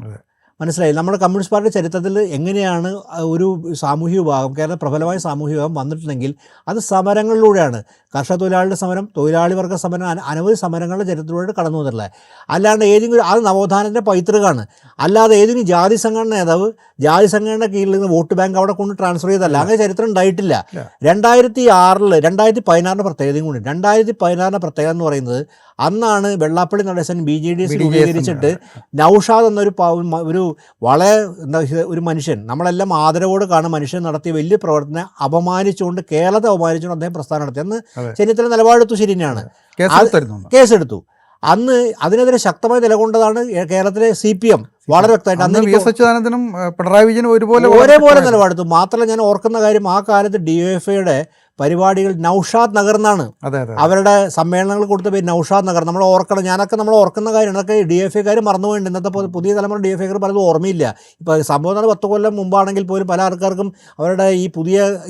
മനസ്സിലായി? നമ്മുടെ കമ്മ്യൂണിസ്റ്റ് പാർട്ടി ചരിത്രത്തിൽ എങ്ങനെയാണ് ഒരു സാമൂഹിക വിഭാഗം, കേരള പ്രബലമായ സാമൂഹിക വിഭാഗം വന്നിട്ടുണ്ടെങ്കിൽ അത് സമരങ്ങളിലൂടെയാണ്. കർഷക തൊഴിലാളിയുടെ സമരം, തൊഴിലാളി വർഗ സമരം, അനവധി സമരങ്ങളുടെ ചരിത്രത്തിലൂടെ കടന്നു വന്നിട്ടുള്ളത്. അല്ലാണ്ട് ഏതെങ്കിലും അത് നവോത്ഥാനത്തിൻ്റെ പൈതൃകമാണ്. അല്ലാതെ ഏതെങ്കിലും ജാതി സംഘടന നേതാവ് ജാതി സംഘടനയുടെ കീഴിൽ നിന്ന് വോട്ട് ബാങ്ക് അവിടെ കൊണ്ട് ട്രാൻസ്ഫർ ചെയ്തല്ല. അങ്ങനെ ചരിത്രം ഉണ്ടായിട്ടില്ല. 2016 പ്രത്യേകതയും കൂടി. 2016 പ്രത്യേകത എന്ന് പറയുന്നത് അന്നാണ് വെള്ളാപ്പള്ളി നടേശൻ BJD രൂപീകരിച്ചിട്ട് നൗഷാദ് എന്നൊരു വളരെ ഒരു മനുഷ്യൻ, നമ്മളെല്ലാം ആദരവോട് കാണുന്ന മനുഷ്യൻ നടത്തിയ വലിയ പ്രവർത്തനം അപമാനിച്ചുകൊണ്ട്, കേരളത്തെ അപമാനിച്ചുകൊണ്ട് അദ്ദേഹം പ്രസ്ഥാനം നടത്തി. അന്ന് ചെന്നിത്തല നിലപാടെടുത്തു, ശരി തന്നെയാണ്, കേസെടുത്തു. അന്ന് അതിനെതിരെ ശക്തമായി നിലകൊണ്ടതാണ് കേരളത്തിലെ CPM. വളരെ വ്യക്തമായിട്ട് അന്ന് VS അച്യുതാനന്ദനും പിണറായി വിജയനും ഒരേപോലെ നിലപാടെടുത്തു. മാത്രമല്ല ഞാൻ ഓർക്കുന്ന കാര്യം, ആ കാലത്ത് DYFIയുടെ പരിപാടികൾ നൗഷാദ് നഗർ എന്നാണ് അവരുടെ സമ്മേളനങ്ങൾ കൊടുത്ത പേര്, നൗഷാദ് നഗർ. നമ്മൾ ഓർക്കണം, നമ്മൾ ഓർക്കുന്ന കാര്യമാണ്. അതൊക്കെ DYFIക്കാർ മറന്നുപോയിട്ടുണ്ട്. ഇന്നത്തെ പുതിയ തലമുറ DYFIക്കാർ പലതും ഓർമ്മയില്ല. ഇപ്പോൾ സംഭവം 10 കൊല്ലം മുമ്പാണെങ്കിൽ പോലും പല ആൾക്കാർക്കും അവരുടെ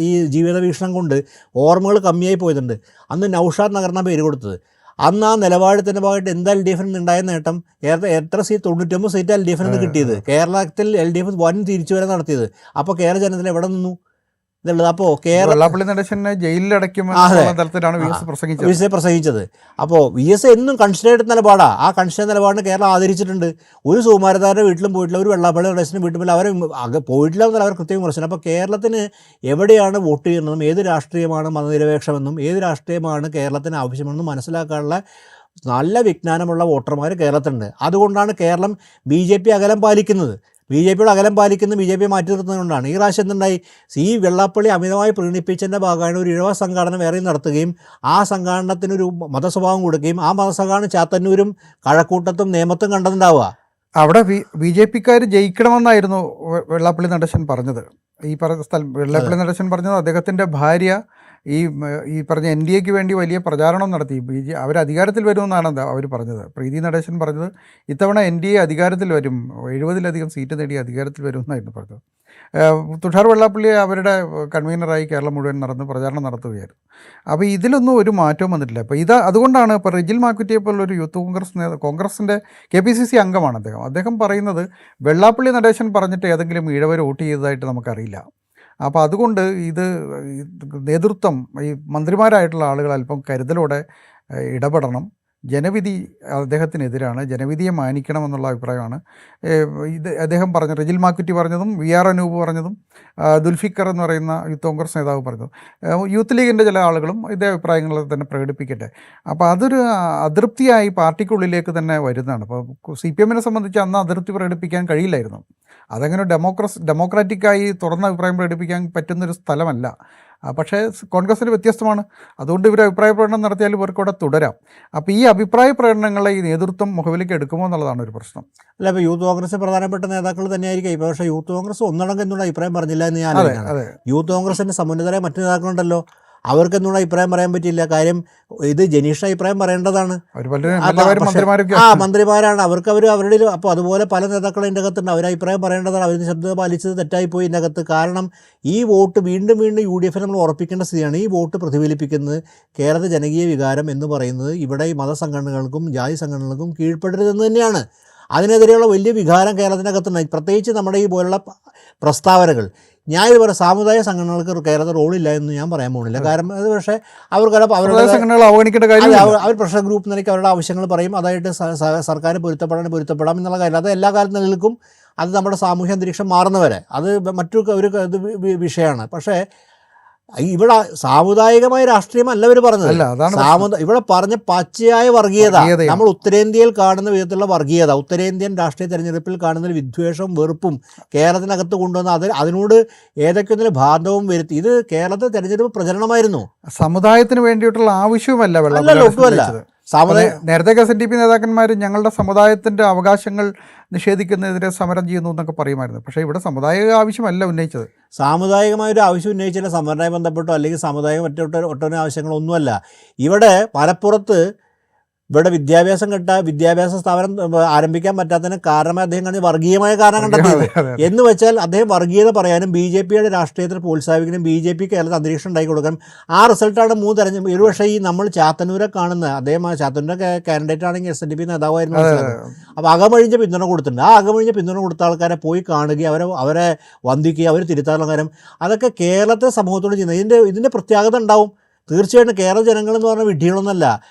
ഈ ജീവിത വീക്ഷണം കൊണ്ട് ഓർമ്മകൾ കമ്മിയായി പോയതുണ്ട്. അന്ന് നൗഷാദ് നഗർ എന്നാണ് പേര് കൊടുത്തത്. അന്ന് ആ നിലപാടത്തിൻ്റെ ഭാഗമായിട്ട് എന്താ LDFന് ഉണ്ടായ നേട്ടം? എത്ര സീറ്റ്? 99 സീറ്റ് LDFന് കിട്ടിയത്. കേരളത്തിൽ LDF വൻ തിരിച്ചുവരെ നടത്തിയത്. അപ്പോൾ കേരള ജനത്തിൽ എവിടെ നിന്നു ഇതുള്ളത്? അപ്പോൾ വെള്ളാപ്പള്ളി നടേശനെ ജയിലിലടയ്ക്കുമെന്ന് പ്രസംഗിച്ചത്. അപ്പോൾ VS എന്നും കൺസിഡേർഡ് നിലപാടാണ്. ആ കൺസിഡർ നിലപാടിന് കേരളം ആദരിച്ചിട്ടുണ്ട്. ഒരു സുകുമാരനാരുടെ വീട്ടിലും പോയിട്ടില്ല, ഒരു വെള്ളാപ്പള്ളി നടേശനും വീട്ടിൽ അവർ പോയിട്ടില്ല എന്നല്ല, അവർ കൃത്യം വിമർശനം. അപ്പോൾ കേരളത്തിന് എവിടെയാണ് വോട്ട് ചെയ്യുന്നതും, ഏത് രാഷ്ട്രീയമാണ് മതനിരപേക്ഷമെന്നും ഏത് രാഷ്ട്രീയമാണ് കേരളത്തിന് ആവശ്യമെന്നും മനസ്സിലാക്കാനുള്ള നല്ല വിജ്ഞാനമുള്ള വോട്ടർമാർ കേരളത്തിലുണ്ട്. അതുകൊണ്ടാണ് കേരളം BJP അകലം പാലിക്കുന്നത്. BJPയുടെ അകലം പാലിക്കുന്ന BJP മാറ്റി നിർത്തുന്നതുകൊണ്ടാണ്. ഈ പ്രാവശ്യം എന്തുണ്ടായി? ഈ വെള്ളാപ്പള്ളി അമിതമായി പ്രീണിപ്പിച്ചതിൻ്റെ ഭാഗമാണ് ഒരു ഇഴവ സംഘടന വേറെ നടത്തുകയും ആ സംഘടനത്തിനൊരു മതസ്വഭാവം കൊടുക്കുകയും ആ മതസ്വഭാവം ചാത്തന്നൂരും കഴക്കൂട്ടത്തും നേമത്തും കണ്ടതുണ്ടാവുക. അവിടെ ബി ജെ പിക്കാർ ജയിക്കണമെന്നായിരുന്നു വെള്ളാപ്പള്ളി നടേശൻ പറഞ്ഞത്. ഈ പറഞ്ഞ സ്ഥലം വെള്ളാപ്പള്ളി നടേശൻ പറഞ്ഞത് അദ്ദേഹത്തിൻ്റെ ഭാര്യ ഈ പറഞ്ഞ എൻ ഡി എക്ക് വേണ്ടി വലിയ പ്രചാരണം നടത്തി. അവർ അധികാരത്തിൽ വരുമെന്നാണ് അവർ പറഞ്ഞത്. പ്രീതി നടേശൻ പറഞ്ഞത് ഇത്തവണ എൻ ഡി എ അധികാരത്തിൽ വരും, 70-ലധികം സീറ്റ് നേടി അധികാരത്തിൽ വരുമെന്നായിരുന്നു പറഞ്ഞത്. തുഷാർ വെള്ളാപ്പള്ളി അവരുടെ കൺവീനറായി കേരളം മുഴുവൻ നടന്ന് പ്രചാരണം നടത്തുകയായിരുന്നു. അപ്പോൾ ഇതിലൊന്നും ഒരു മാറ്റവും വന്നിട്ടില്ല. അപ്പോൾ അതുകൊണ്ടാണ് ഇപ്പോൾ റിജിൽ മാക്കുറ്റിയെ പോലുള്ളൊരു യൂത്ത് കോൺഗ്രസിൻ്റെ KPCC അംഗമാണ് അദ്ദേഹം പറയുന്നത് വെള്ളാപ്പള്ളി നടേശൻ പറഞ്ഞിട്ട് ഏതെങ്കിലും ഈഴവർ വോട്ട് ചെയ്തതായിട്ട് നമുക്കറിയില്ല. അപ്പോൾ അതുകൊണ്ട് നേതൃത്വം ഈ മന്ത്രിമാരായിട്ടുള്ള ആളുകൾ അല്പം കരുതലോടെ ഇടപെടണം. ജനവിധി അദ്ദേഹത്തിനെതിരാണ്, ജനവിധിയെ മാനിക്കണമെന്നുള്ള അഭിപ്രായമാണ് അദ്ദേഹം പറഞ്ഞു. റിജിൽ മാക്കുറ്റി പറഞ്ഞതും VR അനൂപ് പറഞ്ഞതും ദുൽഫിക്കർ എന്ന് പറയുന്ന യൂത്ത് കോൺഗ്രസ് നേതാവ് പറഞ്ഞതും യൂത്ത് ലീഗിൻ്റെ ചില ആളുകളും ഇതേ അഭിപ്രായങ്ങൾ തന്നെ പ്രകടിപ്പിക്കട്ടെ. അപ്പോൾ അതൊരു അതൃപ്തിയായി പാർട്ടിക്കുള്ളിലേക്ക് തന്നെ വരുന്നതാണ്. അപ്പോൾ CPM-നെ സംബന്ധിച്ച് അന്ന് അതൃപ്തി പ്രകടിപ്പിക്കാൻ കഴിയില്ലായിരുന്നു. അതങ്ങനെ ഡെമോക്രാറ്റിക്കായി തുറന്ന അഭിപ്രായം പ്രകടിപ്പിക്കാൻ പറ്റുന്നൊരു സ്ഥലമല്ല. പക്ഷേ കോൺഗ്രസ്സിന് വ്യത്യസ്തമാണ്. അതുകൊണ്ട് ഇവർ അഭിപ്രായ പ്രകടനം നടത്തിയാൽ ഇവർക്ക് അവിടെ തുടരാം. അപ്പോൾ ഈ അഭിപ്രായ പ്രകടനങ്ങളെ ഈ നേതൃത്വം മുഖവിലേക്ക് എടുക്കുമോ എന്നുള്ളതാണ് ഒരു പ്രശ്നം. അല്ല, ഇപ്പോൾ യൂത്ത് കോൺഗ്രസ് പ്രധാനപ്പെട്ട നേതാക്കൾ തന്നെയായിരിക്കും. ഇപ്പോൾ പക്ഷേ യൂത്ത് കോൺഗ്രസ് ഒന്നടങ്കം എന്നുള്ള അഭിപ്രായം പറഞ്ഞില്ല എന്ന് ഞാൻ ആലോചിക്കുകയാണ്. യൂത്ത് കോൺഗ്രസിൻ്റെ സമുന്നതരായ മറ്റു നേതാക്കളുണ്ടല്ലോ, അവർക്കെന്നുള്ള അഭിപ്രായം പറയാൻ പറ്റില്ല. കാര്യം ഇത് ജനീഷ് അഭിപ്രായം പറയേണ്ടതാണ്. മന്ത്രിമാരാണ്, അവരുടെ അപ്പോൾ അതുപോലെ പല നേതാക്കളും ഇതിൻ്റെ അകത്തുണ്ട്. അവർ അഭിപ്രായം പറയേണ്ടതാണ്. അവർ ശബ്ദം പാലിച്ചത് തെറ്റായിപ്പോയി ഇതിൻ്റെ അകത്ത്. കാരണം ഈ വോട്ട് വീണ്ടും UDF നമ്മൾ ഉറപ്പിക്കേണ്ട സ്ഥിതിയാണ്. ഈ വോട്ട് പ്രതിഫലിപ്പിക്കുന്നത് കേരള ജനകീയ വികാരം എന്ന് പറയുന്നത് ഇവിടെ ഈ മതസംഘടനകൾക്കും ജാതി സംഘടനകൾക്കും കീഴ്പ്പെടരുതെന്ന് തന്നെയാണ്. അതിനെതിരെയുള്ള വലിയ വികാരം കേരളത്തിനകത്തുണ്ട്. പ്രത്യേകിച്ച് നമ്മുടെ ഈ പോലുള്ള പ്രസ്താവനകൾ. ഞാൻ ഇത് പറയാം, സാമുദായിക സംഘടനകൾക്ക് കേരളത്തിൽ റോളില്ല എന്ന് ഞാൻ പറയാൻ പോകുന്നില്ല. കാരണം അത് പക്ഷേ അവരുടെ അവർ പ്രഷർ ഗ്രൂപ്പ് നിലയ്ക്ക് അവരുടെ ആവശ്യങ്ങൾ പറയും. അതായിട്ട് സർക്കാർ പൊരുത്തപ്പെടാം എന്നുള്ള കാര്യം അത് എല്ലാ കാലത്തും നിലനിൽക്കും. അത് നമ്മുടെ സാമൂഹ്യ അന്തരീക്ഷം മാറുന്നവരെ അത് മറ്റൊരു വിഷയമാണ്. പക്ഷേ ഇവിടെ സാമുദായികമായ രാഷ്ട്രീയമല്ല ഇവർ പറഞ്ഞത്. ഇവിടെ പറഞ്ഞ പച്ചയായ വർഗീയത, നമ്മൾ ഉത്തരേന്ത്യയിൽ കാണുന്ന വിധത്തിലുള്ള വർഗീയത, ഉത്തരേന്ത്യൻ രാഷ്ട്രീയ തെരഞ്ഞെടുപ്പിൽ കാണുന്ന വിദ്വേഷവും വെറുപ്പും കേരളത്തിനകത്ത് കൊണ്ടുവന്ന അതിനോട് ഏതൊക്കെയൊന്നിനും ബാന്ധവും വരുത്തി. ഇത് കേരളത്തിൽ തെരഞ്ഞെടുപ്പ് പ്രചരണമായിരുന്നു. സമുദായത്തിന് വേണ്ടിയിട്ടുള്ള ആവശ്യവുമല്ല. നേരത്തെ SNDP നേതാക്കന്മാർ ഞങ്ങളുടെ സമുദായത്തിൻ്റെ അവകാശങ്ങൾ നിഷേധിക്കുന്നതിനെതിരെ സമരം ചെയ്യുന്നു എന്നൊക്കെ പറയുമായിരുന്നു. പക്ഷേ ഇവിടെ സമുദായിക ആവശ്യമല്ല ഉന്നയിച്ചത്. സാമുദായികമായൊരു ആവശ്യം ഉന്നയിച്ചില്ല, സമരവുമായി ബന്ധപ്പെട്ടോ അല്ലെങ്കിൽ സാമുദായിക ഒട്ടൊരു ആവശ്യങ്ങളൊന്നുമല്ല. ഇവിടെ മലപ്പുറത്ത് ഇവിടെ വിദ്യാഭ്യാസ സ്ഥാപനം ആരംഭിക്കാൻ പറ്റാത്തതിന് കാരണമായി അദ്ദേഹം കണ്ടത് വർഗീയമായ കാരണം കണ്ടെത്തിയത്. എന്ന് വെച്ചാൽ അദ്ദേഹം വർഗീയത പറയാനും BJPയുടെ രാഷ്ട്രീയത്തിൽ പ്രോത്സാഹിപ്പിക്കാനും BJP കേരളത്തിൽ അന്തരീക്ഷം ഉണ്ടാക്കി കൊടുക്കാനും ആ റിസൾട്ടാണ് ഒരു പക്ഷേ ഈ നമ്മൾ ചാത്തന്നൂരെ കാണുന്നത്. അദ്ദേഹം ചാത്തന്നൂരെ കാൻഡിഡേറ്റ് ആണെങ്കിൽ SNDP നേതാവായിരുന്നു. അപ്പോൾ അകമഴിഞ്ഞ പിന്തുണ കൊടുത്തിട്ടുണ്ട്. ആ അകമഴിഞ്ഞ പിന്തുണ കൊടുത്ത ആൾക്കാരെ പോയി കാണുകയും അവരെ വന്ദിക്കുകയും അവർ തിരുത്താനുള്ള കാര്യം അതൊക്കെ കേരളത്തെ സമൂഹത്തോട് ചെയ്യുന്നത്. ഇതിൻ്റെ പ്രത്യേകത ഉണ്ടാവും. തീർച്ചയായിട്ടും കേരള ജനങ്ങളെന്ന് പറഞ്ഞാൽ വിഡ്ഢികളൊന്നുമല്ല.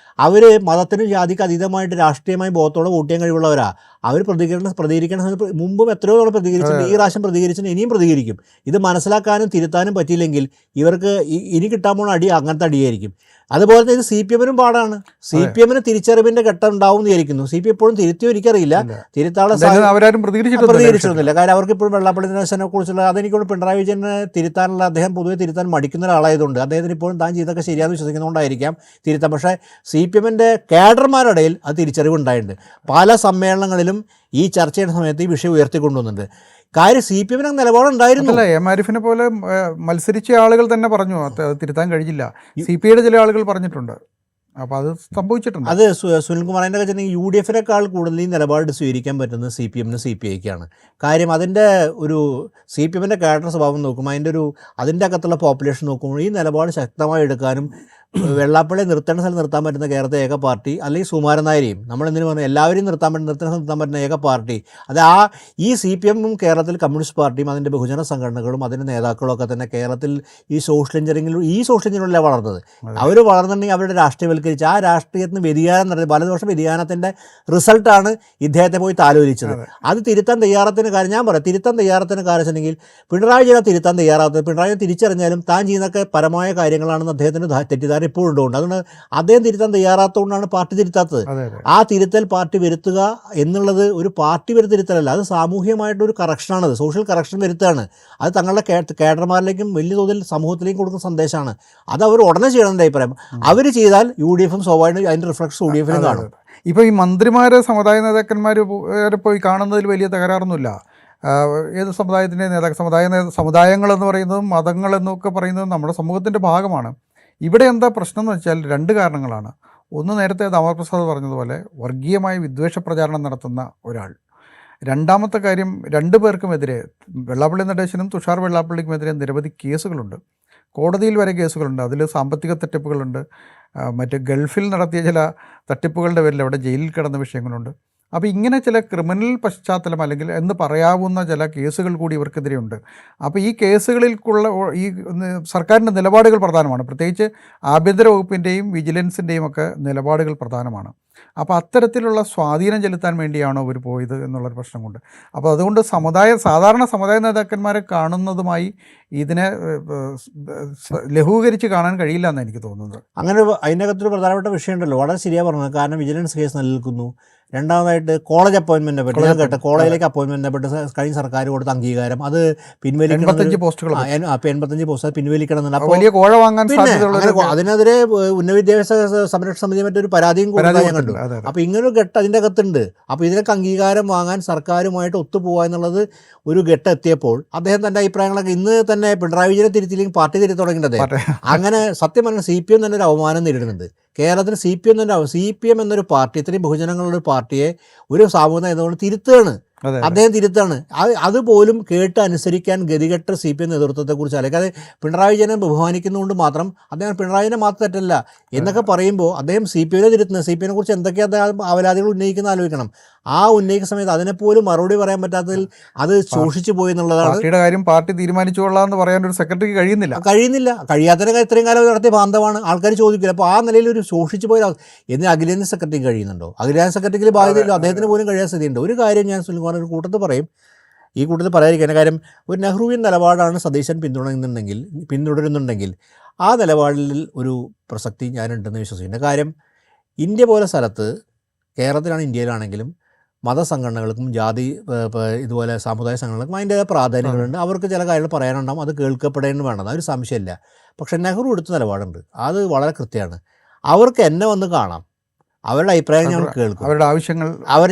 അവർ മതത്തിനും ജാതിക്ക് അതീതമായിട്ട് രാഷ്ട്രീയമായി ബോധത്തോടെ വോട്ട് ചെയ്യാൻ കഴിവുള്ളവരാ. അവർ പ്രതികരിക്കേണ്ട സമയത്ത് മുമ്പും എത്രയോ തവണ പ്രതികരിച്ചിട്ടുണ്ട്. ഈ പ്രാവശ്യം പ്രതികരിച്ചിട്ട് ഇനിയും പ്രതികരിക്കും. ഇത് മനസ്സിലാക്കാനും തിരുത്താനും പറ്റിയില്ലെങ്കിൽ ഇവർക്ക് ഇനി കിട്ടാൻ പോകുന്ന അടി അങ്ങനത്തെ അടിയായിരിക്കും. അതുപോലെ തന്നെ ഇത് CPM-നും പാടാണ്. CPM-ന് തിരിച്ചറിവിൻ്റെ ഘട്ടം ഉണ്ടാവും എന്ന് വിചാരിക്കുന്നു. CPM എപ്പോഴും തിരുത്തിയോ എനിക്കറിയില്ല. തിരുത്താനുള്ള പ്രതികരിച്ചിരുന്നില്ല. കാര്യം അവർക്ക് ഇപ്പോഴും വെള്ളാപ്പള്ളി നടേശനെ കുറിച്ചുള്ള അതെനിക്കൊണ്ട് പിണറായി വിജയനെ തിരുത്താനുള്ള അദ്ദേഹം പൊതുവെ തിരുത്താൻ മടിക്കുന്ന ഒരാളായതുകൊണ്ട് അദ്ദേഹത്തിന് ഇപ്പോഴും താൻ ചെയ്തൊക്കെ ശരിയാണെന്ന് വിശ്വസിക്കുന്നതുകൊണ്ടായിരിക്കാം തിരുത്താം. പക്ഷേ CPM-ന്റെ കേഡർമാരുടെ ഇടയിൽ അത് തിരിച്ചറിവുണ്ടായിട്ടുണ്ട്. പല സമ്മേളനങ്ങളിലും ഈ ചർച്ച ചെയ്യുന്ന സമയത്ത് ഈ വിഷയം ഉയർത്തിക്കൊണ്ടുവന്നുണ്ട്. കാര്യം CPM-ന് നിലപാടുണ്ടായിരുന്നു. M. ആരിഫിനെ പോലെ മത്സരിച്ച ആളുകൾ തന്നെ പറഞ്ഞു തിരുത്താൻ കഴിഞ്ഞില്ല. CPI-യുടെ ചില ആളുകൾ പറഞ്ഞിട്ടുണ്ട്. അപ്പോൾ അത് സംഭവിച്ചിട്ടുണ്ട്. അത് സുനിൽകുമാറിൻ്റെ വെച്ചിട്ടുണ്ടെങ്കിൽ UDF-നേക്കാൾ കൂടുതൽ ഈ നിലപാട് സ്വീകരിക്കാൻ പറ്റുന്നത് CPM-നും CPI-ക്കാണ്. കാര്യം അതിൻ്റെ ഒരു CPM-ന്റെ കാഡർ സ്വഭാവം നോക്കുമ്പോൾ അതിൻ്റെ അകത്തുള്ള പോപ്പുലേഷൻ നോക്കുമ്പോൾ ഈ നിലപാട് ശക്തമായി എടുക്കാനും വെള്ളാപ്പള്ളി നിർത്തേണ്ട സ്ഥലം നിർത്താൻ പറ്റുന്ന കേരളത്തെ ഏക പാർട്ടി, അല്ലെങ്കിൽ സുകുമാരൻ നായരെയും നമ്മളെന്തിനു പറഞ്ഞു എല്ലാവരെയും നിർത്തേണ്ട സ്ഥലം പറ്റുന്ന ഏക പാർട്ടി അത് ഈ CPM-ഉം കേരളത്തിൽ കമ്മ്യൂണിസ്റ്റ് പാർട്ടിയും അതിൻ്റെ ബഹുജന സംഘടനകളും അതിൻ്റെ നേതാക്കളും ഒക്കെ തന്നെ കേരളത്തിൽ ഈ സോഷ്യൽ എഞ്ചിനീയറിംഗിലൂടെ വളർന്നത്. അവർ വളർന്നിട്ടുണ്ടെങ്കിൽ അവരുടെ രാഷ്ട്രീയവൽക്കരിച്ച് ആ രാഷ്ട്രീയത്തിന് വ്യതിയാനം നടത്തി വലതുപക്ഷ വ്യതിയാനത്തിൻ്റെ റിസൾട്ടാണ് ഇദ്ദേഹത്തെ പോയി താലോലിച്ചത്. അത് തിരുത്താൻ തയ്യാറത്തിന് കാര്യം ഞാൻ പറയാം. തിരുത്താൻ തയ്യാറത്തിന് കാര്യം വെച്ചിട്ടുണ്ടെങ്കിൽ പിണറായി വിജയനെ തിരുത്താൻ തയ്യാറാത്തത് പിണറായി തിരിച്ചറിഞ്ഞാലും താൻ ചെയ്യുന്നതൊക്കെ പരമായ കാര്യങ്ങളാണെന്ന് അദ്ദേഹത്തിന് തെറ്റിദ്ധാരണ ധാരണ ഇപ്പോഴും ഉണ്ടുകൊണ്ട്. അതുകൊണ്ട് അദ്ദേഹം തിരുത്താൻ തയ്യാറാത്തതുകൊണ്ടാണ് പാർട്ടി തിരുത്താത്തത്. ആ തിരുത്തൽ പാർട്ടി വരുത്തുക എന്നുള്ളത് ഒരു പാർട്ടി തിരുത്തലല്ല, അത് സാമൂഹികമായിട്ടൊരു കറക്ഷനാണത്, സോഷ്യൽ കറക്ഷൻ വരുത്തുകയാണ്. അത് തങ്ങളുടെ കേഡർമാരിലേക്കും വലിയ തോതിൽ സമൂഹത്തിലേക്കും കൊടുക്കുന്ന സന്ദേശമാണ്. അത് അവർ ഉടനെ ചെയ്യണം എൻ്റെ അഭിപ്രായം. അവർ ചെയ്താൽ UDF സ്വാഭാവികമായിട്ടും അതിൻ്റെ റിഫ്ലക്ഷൻ UDF കാണും. ഇപ്പോൾ ഈ മന്ത്രിമാരെ സമുദായ നേതാക്കന്മാർ പോയി കാണുന്നതിൽ വലിയ തകരാറൊന്നുമില്ല. ഏത് സമുദായത്തിൻ്റെ സമുദായങ്ങളെന്ന് പറയുന്നതും മതങ്ങളെന്നൊക്കെ പറയുന്നതും നമ്മുടെ സമൂഹത്തിൻ്റെ ഭാഗമാണ്. ഇവിടെ എന്താ പ്രശ്നം എന്ന് വെച്ചാൽ 2 കാരണങ്ങളാണ്. ഒന്ന്, നേരത്തെ ദാമോദർ പറഞ്ഞതുപോലെ വർഗീയമായ വിദ്വേഷ പ്രചാരണം നടത്തുന്ന ഒരാൾ. രണ്ടാമത്തെ കാര്യം, 2 പേർക്കുമെതിരെ, വെള്ളാപ്പള്ളി നടേശനും തുഷാർ വെള്ളാപ്പള്ളിക്കുമെതിരെ നിരവധി കേസുകളുണ്ട്, കോടതിയിൽ വരെ കേസുകളുണ്ട്. അതിൽ സാമ്പത്തിക തട്ടിപ്പുകളുണ്ട്, മറ്റ് ഗൾഫിൽ നടത്തിയ ചില തട്ടിപ്പുകളുടെ പേരിൽ അവിടെ ജയിലിൽ കിടന്ന വിഷയങ്ങളുണ്ട്. അപ്പോൾ ഇങ്ങനെ ചില ക്രിമിനൽ പശ്ചാത്തലം അല്ലെങ്കിൽ എന്ന് പറയാവുന്ന ചില കേസുകൾ കൂടി ഇവർക്കെതിരെയുണ്ട്. അപ്പോൾ ഈ കേസുകളിൽക്കുള്ള ഈ സർക്കാരിൻ്റെ നിലപാടുകൾ പ്രധാനമാണ്, പ്രത്യേകിച്ച് ആഭ്യന്തര വകുപ്പിൻ്റെയും വിജിലൻസിൻ്റെയും ഒക്കെ നിലപാടുകൾ പ്രധാനമാണ്. അപ്പോൾ അത്തരത്തിലുള്ള സ്വാധീനം ചെലുത്താൻ വേണ്ടിയാണോ അവർ പോയത് എന്നുള്ളൊരു പ്രശ്നം കൊണ്ട്. അപ്പോൾ അതുകൊണ്ട് സാധാരണ സമുദായ നേതാക്കന്മാരെ കാണുന്നതുമായി ഇതിനെ ലഘൂകരിച്ച് കാണാൻ കഴിയില്ല എന്നാണ് എനിക്ക് തോന്നുന്നത്. അങ്ങനെ അതിനകത്തൊരു പ്രധാനപ്പെട്ട വിഷയമുണ്ടല്ലോ, വളരെ ശരിയാണ് പറഞ്ഞത്. കാരണം വിജിലൻസ് കേസ് നിലനിൽക്കുന്നു. രണ്ടാമതായിട്ട് കോളേജ് അപ്പോയിൻമെൻറ്റിനെ പറ്റി ഞാൻ കേട്ട, കോളേജിലേക്ക് അപ്പോയിൻമെൻറ്റിനെ പറ്റി കഴിഞ്ഞ സർക്കാർ കൊടുത്ത അംഗീകാരം അത് പിൻവലിക്കണം, 85 പോസ്റ്റ് അത് പിൻവലിക്കണമെന്നുണ്ട്. അപ്പോൾ പിന്നെ അതിനെതിരെ ഉന്നത വിദ്യാഭ്യാസ സംരക്ഷണ സമിതി മറ്റൊരു പരാതിയും കൊടുക്കാൻ ഞാൻ കണ്ടു. അപ്പോൾ ഇങ്ങനൊരു ഘട്ടം അതിൻ്റെ അകത്തുണ്ട്. അപ്പോൾ ഇതിനൊക്കെ അംഗീകാരം വാങ്ങാൻ സർക്കാരുമായിട്ട് ഒത്തുപോകുക എന്നുള്ളത് ഒരു ഘട്ടം എത്തിയപ്പോൾ അദ്ദേഹം തൻ്റെ അഭിപ്രായങ്ങളൊക്കെ ഇന്ന് തന്നെ പിണറായി വിജയനെ തിരുത്തിയില്ലെങ്കിൽ പാർട്ടി തിരുത്തി തുടങ്ങേണ്ടത്. അങ്ങനെ സത്യം പറഞ്ഞാൽ CPM തന്നെ ഒരു അവമാനം നേരിടുന്നുണ്ട് കേരളത്തിൽ. CPM എന്നൊരു പാർട്ടി, ഇത്രയും ബഹുജനങ്ങളുടെ പാർട്ടിയെ ഒരു സാമൂഹിക നേതാവ് തിരുത്തുകയാണ്, അദ്ദേഹം തിരുത്താണ്. അതുപോലും കേട്ട് അനുസരിക്കാൻ ഗതികെട്ട CPM നേതൃത്വത്തെക്കുറിച്ച് അല്ലെങ്കിൽ പിണറായി വിജയനെ ബഹുമാനിക്കുന്നതുകൊണ്ട് മാത്രം അദ്ദേഹം പിണറായിനെ മാത്രം തെറ്റല്ല എന്നൊക്കെ പറയുമ്പോൾ അദ്ദേഹം CPMനെ തിരുത്തുന്നത്. CPMനെ കുറിച്ച് എന്തൊക്കെയാണ് അവലാദികൾ ഉന്നയിക്കുന്ന ആലോചിക്കണം. ആ ഉന്നയിക്കുന്ന സമയത്ത് അതിനെപ്പോലും മറുപടി പറയാൻ പറ്റാത്തതിൽ അത് ശോഷിച്ചു പോയി എന്നുള്ളതാണ്. പാർട്ടിയുടെ കാര്യം പാർട്ടി തീരുമാനിച്ചോളാന്ന് പറയാൻ ഒരു സെക്രട്ടറിക്ക് കഴിയുന്നില്ല. കഴിയാത്തതിന് ഇത്രയും കാലം നടത്തിയ ബാന്ധവമാണ്, ആൾക്കാർ ചോദിക്കില്ല. അപ്പോൾ ആ നിലയിൽ ഒരു ശോഷിച്ചു പോയ എന്തിന് അഖിലേന്ത്യാ സെക്രട്ടറിക്ക് കഴിയുന്നുണ്ടോ? അഖിലേന്ത്യാ സെക്രട്ടറിക്ക് ബാധ്യതയില്ല, അദ്ദേഹത്തിന് പോലും കഴിയാൻ സ്ഥിതിയുണ്ട്. ഒരു കാര്യം ഞാൻ സുനിൽകുമാർ ഒരു കൂട്ടത്തിൽ പറയും, ഈ കൂട്ടത്തിൽ പറയാതിരിക്കുന്ന കാര്യം, ഒരു നെഹ്റുവിൻ നിലപാടാണ് സതീശൻ പിന്തുടരുന്നുണ്ടെങ്കിൽ ആ നിലപാടിൽ ഒരു പ്രസക്തി ഞാനുണ്ടെന്ന് വിശ്വസിക്കുന്നു. കാര്യം ഇന്ത്യ പോലെ സ്ഥലത്ത്, കേരളത്തിലാണ് ഇന്ത്യയിലാണെങ്കിലും മതസംഘടനകൾക്കും ഇതുപോലെ സാമുദായിക സംഘടനകൾക്കും അതിൻ്റേതായ പ്രാധാന്യങ്ങളുണ്ട്. അവർക്ക് ചില കാര്യങ്ങൾ പറയാനുണ്ടാകും, അത് കേൾക്കപ്പെടേണ്ടി വേണം, അതൊരു സംശയമില്ല. പക്ഷേ നെഹ്റു എടുത്ത നിലപാടുണ്ട്, അത് വളരെ കൃത്യമാണ്. അവർക്ക് എന്നെ വന്ന് കാണാം, അവരുടെ അഭിപ്രായം ഞങ്ങൾ കേൾക്കും, അവരുടെ ആവശ്യങ്ങൾ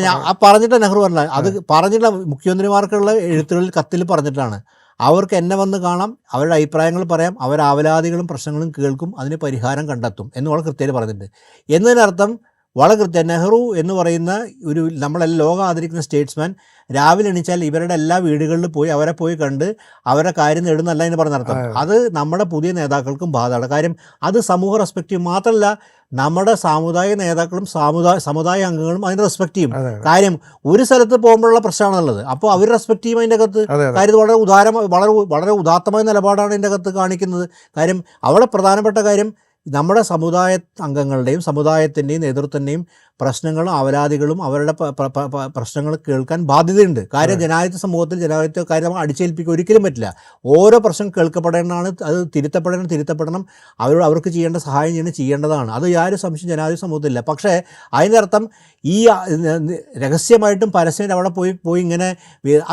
ഞാൻ പറഞ്ഞിട്ട് നെഹ്റു പറഞ്ഞ അത് പറഞ്ഞിട്ട് മുഖ്യമന്ത്രിമാർക്കുള്ള എഴുത്തുകളിൽ കത്തിൽ പറഞ്ഞിട്ടാണ്. അവർക്ക് എന്നെ വന്ന് കാണാം, അവരുടെ അഭിപ്രായങ്ങൾ പറയാം, അവരുടെ ആവലാതികളും പ്രശ്നങ്ങളും കേൾക്കും, അതിന് പരിഹാരം കണ്ടെത്തും എന്ന് വളരെ കൃത്യമായിട്ട് പറഞ്ഞിട്ടുണ്ട്. എന്നതിനർത്ഥം വളരെ കൃത്യം, നെഹ്റു എന്ന് പറയുന്ന ഒരു നമ്മളെല്ലാം ലോകം ആദരിക്കുന്ന സ്റ്റേറ്റ്സ്മാൻ രാവിലെ എണീച്ചാൽ ഇവരുടെ എല്ലാ വീടുകളിൽ പോയി അവരെ പോയി കണ്ട് അവരുടെ കാര്യം നേടുന്നല്ല എന്ന് പറഞ്ഞർത്ഥം. അത് നമ്മുടെ പുതിയ നേതാക്കൾക്കും ബാധകമാണ്. കാര്യം അത് സമൂഹ റെസ്പെക്റ്റ് ചെയ്യും. മാത്രമല്ല നമ്മുടെ സാമുദായിക നേതാക്കളും സമുദായ അംഗങ്ങളും അതിന് റെസ്പെക്ട് ചെയ്യും. കാര്യം ഒരു സ്ഥലത്ത് പോകുമ്പോഴുള്ള പ്രശ്നമാണുള്ളത്, അപ്പോൾ അവർ റെസ്പെക്ട് ചെയ്യും അതിൻ്റെ അകത്ത്. കാര്യം വളരെ ഉദാത്തമായ നിലപാടാണ് ഇതിൻ്റെ അകത്ത് കാണിക്കുന്നത്. കാര്യം അവിടെ പ്രധാനപ്പെട്ട കാര്യം നമ്മുടെ സമുദായ അംഗങ്ങളുടെയും സമുദായത്തിൻ്റെയും നേതൃത്വത്തിൻ്റെയും പ്രശ്നങ്ങളും അവലാദികളും അവരുടെ പ്രശ്നങ്ങൾ കേൾക്കാൻ ബാധ്യതയുണ്ട്. കാര്യം ജനാധിപത്യ സമൂഹത്തിൽ ജനാധിപത്യ കാര്യം അടിച്ചേൽപ്പിക്കുക ഒരിക്കലും പറ്റില്ല. ഓരോ പ്രശ്നം കേൾക്കപ്പെടേണ്ടതാണ്, അത് തിരുത്തപ്പെടണം, അവർക്ക് ചെയ്യേണ്ട സഹായം ചെയ്യേണ്ടതാണ്. അത് യാതൊരു സംശയം ജനാധിപത്യ സമൂഹത്തിലില്ല. പക്ഷേ അതിൻ്റെ അർത്ഥം ഈ രഹസ്യമായിട്ടും പരസ്യമായിട്ട് അവിടെ പോയി ഇങ്ങനെ